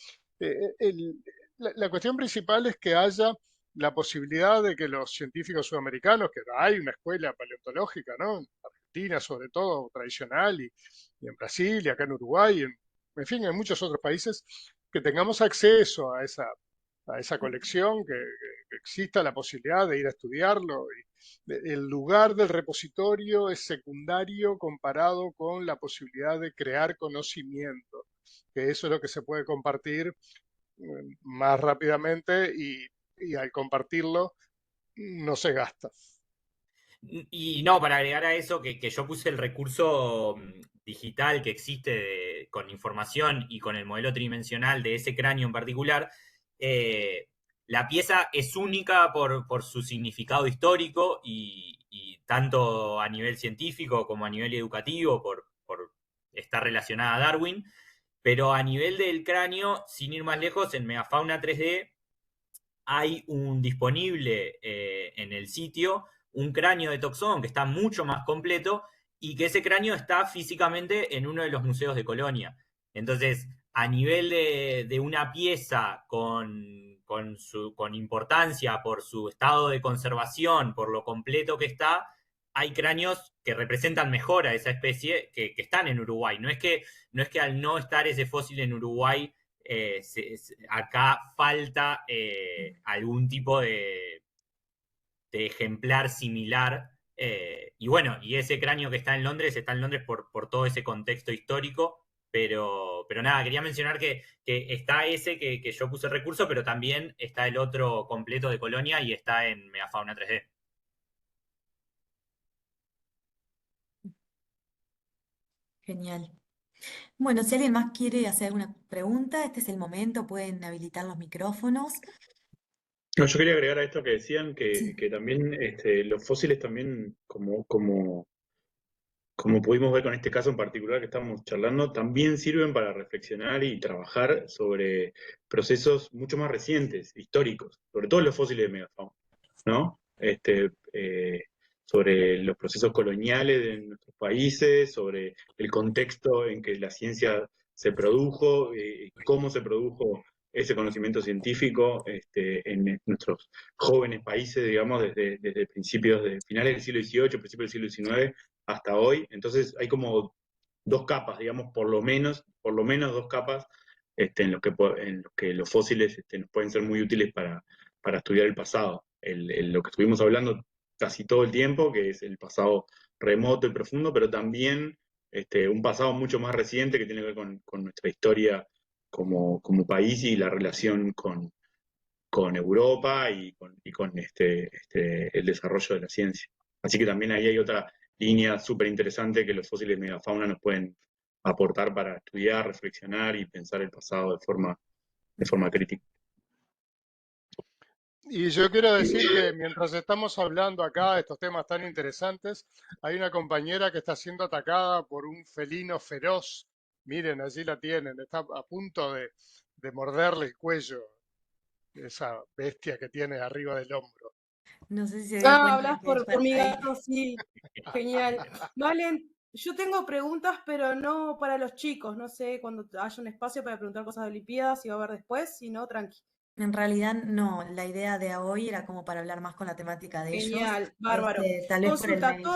La cuestión principal es que haya la posibilidad de que los científicos sudamericanos, que hay una escuela paleontológica, ¿no? En Argentina sobre todo, tradicional, y en Brasil, y acá en Uruguay, en fin, en muchos otros países, que tengamos acceso a esa colección, que exista la posibilidad de ir a estudiarlo. El lugar del repositorio es secundario comparado con la posibilidad de crear conocimiento, que eso es lo que se puede compartir más rápidamente y al compartirlo no se gasta. Y no, para agregar a eso, que yo puse el recurso digital que existe con información y con el modelo tridimensional de ese cráneo en particular, la pieza es única por su significado histórico y tanto a nivel científico como a nivel educativo, por estar relacionada a Darwin, pero a nivel del cráneo, sin ir más lejos, en Megafauna 3D hay un disponible en el sitio un cráneo de Toxodon que está mucho más completo y que ese cráneo está físicamente en uno de los museos de Colonia. Entonces, a nivel de una pieza con importancia por su estado de conservación, por lo completo que está, hay cráneos que representan mejor a esa especie que están en Uruguay. No es que al no estar ese fósil en Uruguay acá falta algún tipo de ejemplar similar. Y bueno, y ese cráneo que está en Londres por todo ese contexto histórico. Pero nada, quería mencionar que está ese que yo puse recurso, pero también está el otro completo de Colonia y está en Megafauna 3D. Genial. Bueno, si alguien más quiere hacer alguna pregunta, este es el momento, pueden habilitar los micrófonos. No, yo quería agregar a esto que decían Sí. que también los fósiles también, como pudimos ver con este caso en particular que estamos charlando, también sirven para reflexionar y trabajar sobre procesos mucho más recientes, históricos, sobre todo los fósiles de megafauna, ¿no? Sobre los procesos coloniales de nuestros países, sobre el contexto en que la ciencia se produjo, cómo se produjo ese conocimiento científico en nuestros jóvenes países, digamos, desde principios de finales del siglo XVIII, principios del siglo XIX hasta hoy. Entonces hay como dos capas, digamos, por lo menos dos capas en los que los fósiles nos pueden ser muy útiles para estudiar el pasado. Lo que estuvimos hablando casi todo el tiempo, que es el pasado remoto y profundo, pero también un pasado mucho más reciente que tiene que ver con nuestra historia como país y la relación con Europa y con el desarrollo de la ciencia. Así que también ahí hay otra línea súper interesante que los fósiles de megafauna nos pueden aportar para estudiar, reflexionar y pensar el pasado de forma crítica. Y yo quiero decir que mientras estamos hablando acá de estos temas tan interesantes, hay una compañera que está siendo atacada por un felino feroz. Miren, allí la tienen, está a punto de morderle el cuello, esa bestia que tiene arriba del hombro. No sé si se dio Ah, cuenta hablas que por mi ahí. gato, sí. Genial. Valen, yo tengo preguntas, pero no para los chicos. No sé cuando haya un espacio para preguntar cosas de Olimpiadas, si va a haber después, si no, tranqui. En realidad no, la idea de hoy era como para hablar más con la temática de ellos. Genial, bárbaro. Tal vez por el Consulta, medio.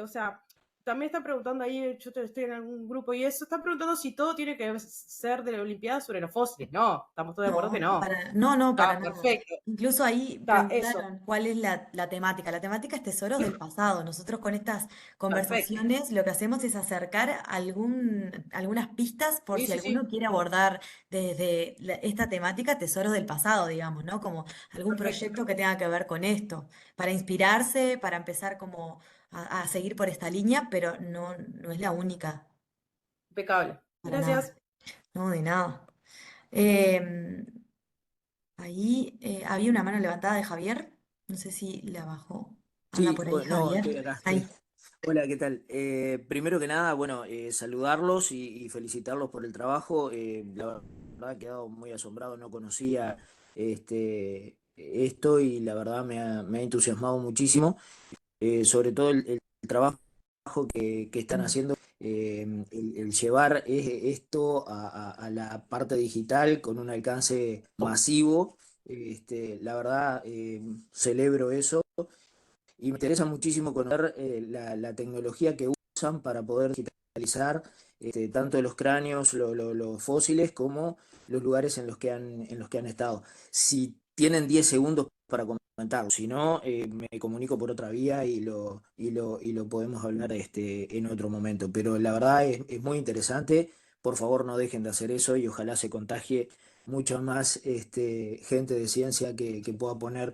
o sea, también están preguntando ahí, yo estoy en algún grupo y eso, están preguntando si todo tiene que ser de la Olimpiada sobre los fósiles. No, estamos todos de acuerdo que no. No, para Ah, nada. perfecto. Incluso ahí Está, eso. preguntaron cuál es la temática. La temática es tesoros del pasado. Nosotros con estas conversaciones lo que hacemos es acercar algunas pistas por Sí, si sí, alguno sí. quiere abordar desde esta temática tesoros del pasado, digamos, ¿no? Como algún Perfecto. proyecto que tenga que ver con esto, para inspirarse, para empezar como a seguir por esta línea, pero no es la única, Impecable. para Gracias. nada. No, de nada. Em, Ahí había una mano levantada de Javier. No sé si la bajó. Anda Sí, por ahí, bueno, no, Javier. estoy acá, Ahí. Hola, ¿qué tal? Primero que nada, bueno, saludarlos y felicitarlos por el trabajo. La verdad he quedado muy asombrado, no conocía esto y la verdad me ha entusiasmado muchísimo, sobre todo el trabajo que están haciendo, el llevar esto a la parte digital con un alcance masivo. La verdad, celebro eso. Y me interesa muchísimo conocer la tecnología que usan para poder digitalizar tanto los cráneos, los fósiles, como los lugares en los que han estado. Si tienen 10 segundos para comentarlo, si no, me comunico por otra vía y lo podemos hablar en otro momento. Pero la verdad es muy interesante. Por favor, no dejen de hacer eso y ojalá se contagie mucha más gente de ciencia que pueda poner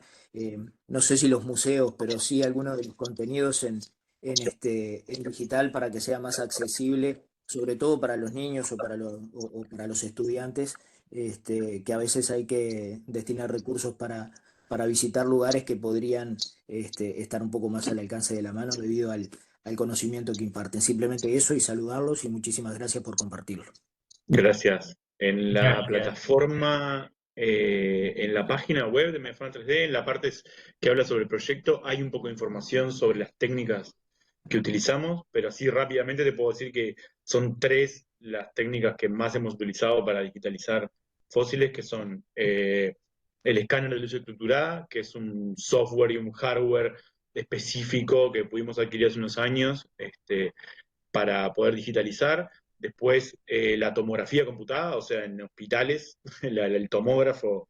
no sé si los museos, pero sí algunos de los contenidos en digital para que sea más accesible, sobre todo para los niños o para los estudiantes, que a veces hay que destinar recursos para visitar lugares que podrían estar un poco más al alcance de la mano debido al conocimiento que imparten. Simplemente eso y saludarlos y muchísimas gracias por compartirlo. Gracias. En la Gracias. plataforma, en la página web de Megafauna 3D, en la parte que habla sobre el proyecto, hay un poco de información sobre las técnicas que utilizamos, pero así rápidamente te puedo decir que son 3 las técnicas que más hemos utilizado para digitalizar fósiles, que son el escáner de luz estructurada, que es un software y un hardware específico que pudimos adquirir hace unos años para poder digitalizar. Después la tomografía computada, o sea, en hospitales, el tomógrafo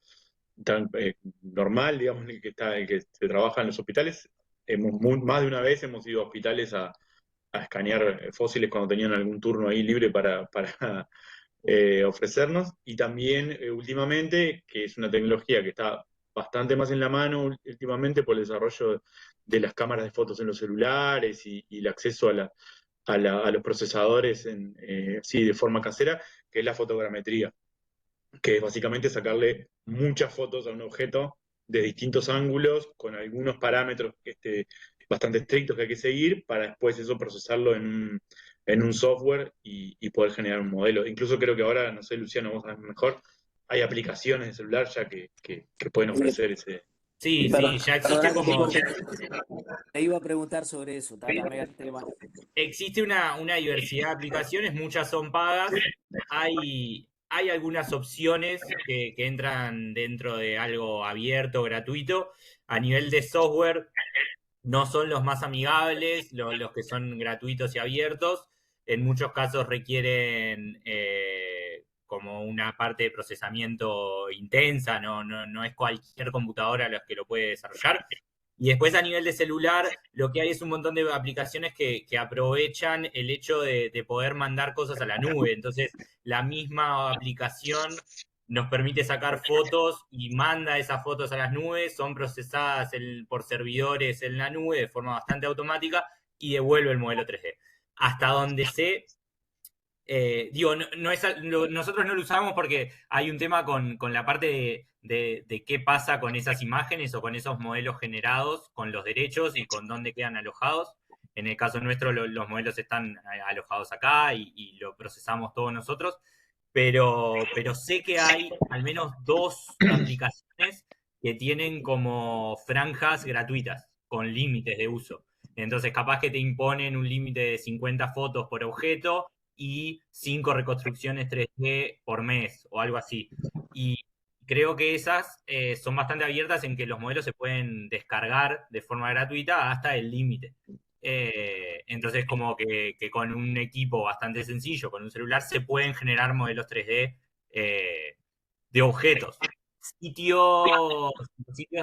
normal, digamos, el que se trabaja en los hospitales. Más de una vez hemos ido a hospitales a escanear fósiles cuando tenían algún turno ahí libre para ofrecernos. Y también últimamente, que es una tecnología que está bastante más en la mano últimamente por el desarrollo de las cámaras de fotos en los celulares y el acceso a los procesadores así de forma casera, que es la fotogrametría, que es básicamente sacarle muchas fotos a un objeto de distintos ángulos, con algunos parámetros bastante estrictos que hay que seguir, para después eso procesarlo en un software y poder generar un modelo. Incluso creo que ahora, no sé, Luciano, vos sabés mejor, hay aplicaciones de celular ya que pueden ofrecer ese... Sí, Perdón, ya existe perdona que te como... corté. Te iba a preguntar sobre eso, mega tema. Existe una diversidad de aplicaciones, muchas son pagas. Hay algunas opciones que entran dentro de algo abierto, gratuito. A nivel de software, no son los más amigables, los que son gratuitos y abiertos. En muchos casos requieren como una parte de procesamiento intensa, no es cualquier computadora la que lo puede desarrollar. Y después a nivel de celular, lo que hay es un montón de aplicaciones que aprovechan el hecho de poder mandar cosas a la nube. Entonces, la misma aplicación nos permite sacar fotos y manda esas fotos a las nubes, son procesadas por servidores en la nube de forma bastante automática y devuelve el modelo 3D. Hasta donde sé, digo, nosotros no lo usamos porque hay un tema con la parte de qué pasa con esas imágenes o con esos modelos generados, con los derechos y con dónde quedan alojados. En el caso nuestro, los modelos están alojados acá y lo procesamos todos nosotros, pero sé que hay al menos 2 aplicaciones que tienen como franjas gratuitas, con límites de uso. Entonces, capaz que te imponen un límite de 50 fotos por objeto y 5 reconstrucciones 3D por mes o algo así. Y creo que esas son bastante abiertas en que los modelos se pueden descargar de forma gratuita hasta el límite. Entonces, como que con un equipo bastante sencillo, con un celular, se pueden generar modelos 3D de objetos. Sitios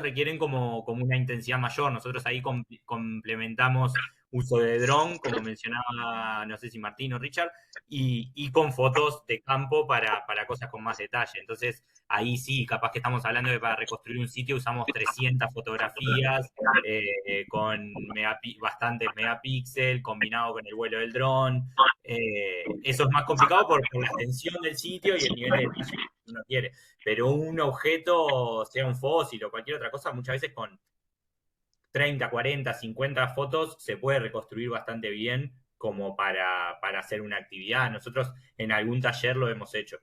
requieren como una intensidad mayor. Nosotros ahí complementamos uso de dron, como mencionaba, no sé si Martín o Richard, y con fotos de campo para cosas con más detalle. Entonces, ahí sí, capaz que estamos hablando de para reconstruir un sitio usamos 300 fotografías con bastantes megapíxeles, combinado con el vuelo del dron. Eso es más complicado por la extensión del sitio y el nivel de detalle que uno quiere. Pero un objeto, sea un fósil o cualquier otra cosa, muchas veces con 30, 40, 50 fotos se puede reconstruir bastante bien como para hacer una actividad. Nosotros en algún taller lo hemos hecho.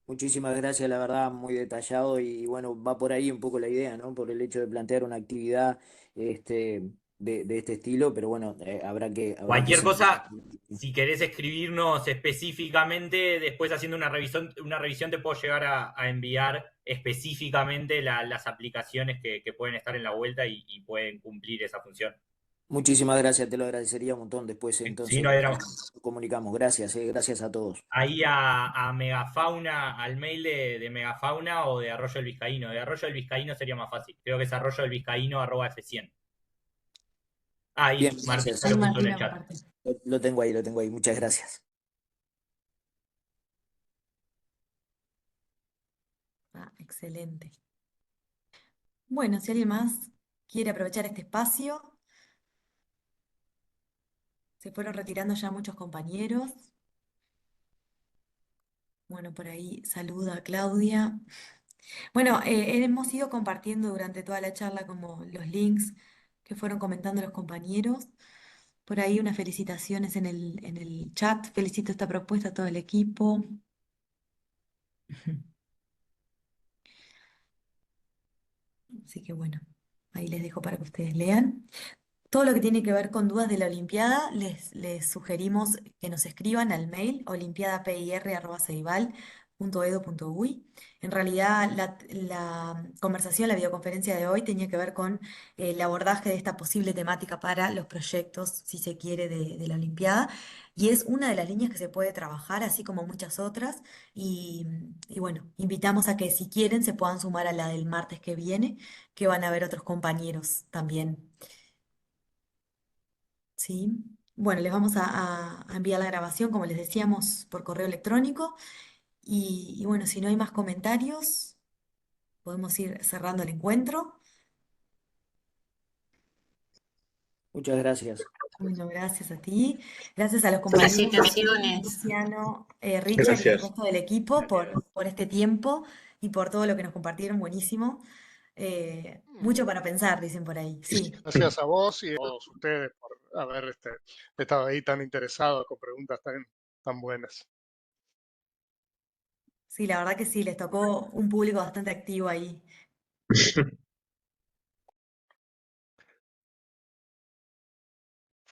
Muchísimas gracias, la verdad, muy detallado y bueno, va por ahí un poco la idea, ¿no? Por el hecho de plantear una actividad de este estilo, pero bueno, habrá que Cualquier seguir. cosa, si querés escribirnos específicamente, después haciendo una revisión te puedo llegar a enviar específicamente las aplicaciones que pueden estar en la vuelta y pueden cumplir esa función. Muchísimas gracias, te lo agradecería un montón. Después Sí, entonces no hay drama. nos comunicamos. Gracias, gracias a todos. Ahí a Megafauna, al mail de Megafauna o de Arroyo del Vizcaíno. De Arroyo del Vizcaíno sería más fácil. Creo que es arroyodelvizcaíno@f100. Ahí, Bien, Martín gracias. ya Ahí lo puso en Martín el lo chat. comparte. Lo tengo ahí, lo tengo ahí. Muchas gracias. Excelente. Bueno, si alguien más quiere aprovechar este espacio, se fueron retirando ya muchos compañeros. Bueno, por ahí saluda a Claudia. Bueno, hemos ido compartiendo durante toda la charla como los links que fueron comentando los compañeros. Por ahí unas felicitaciones en el chat. Felicito esta propuesta a todo el equipo. Así que bueno, ahí les dejo para que ustedes lean. Todo lo que tiene que ver con dudas de la Olimpiada, les sugerimos que nos escriban al mail olimpiadapir@ceibal.edu.uy. En realidad, la conversación, la videoconferencia de hoy tenía que ver con el abordaje de esta posible temática para los proyectos, si se quiere, de la Olimpiada. Y es una de las líneas que se puede trabajar, así como muchas otras. Y bueno, invitamos a que si quieren se puedan sumar a la del martes que viene, que van a haber otros compañeros también. ¿Sí? Bueno, les vamos a enviar la grabación, como les decíamos, por correo electrónico. Y bueno, si no hay más comentarios, podemos ir cerrando el encuentro. Muchas gracias. Bueno, gracias a ti. Gracias a los compañeros Felicitaciones. Luciano, Richard y al Gracias. resto del equipo por este tiempo y por todo lo que nos compartieron. Buenísimo. Mucho para pensar, dicen por ahí. Sí. Gracias a vos y a todos ustedes por haber estado ahí tan interesados con preguntas tan buenas. Sí, la verdad que sí, les tocó un público bastante activo ahí.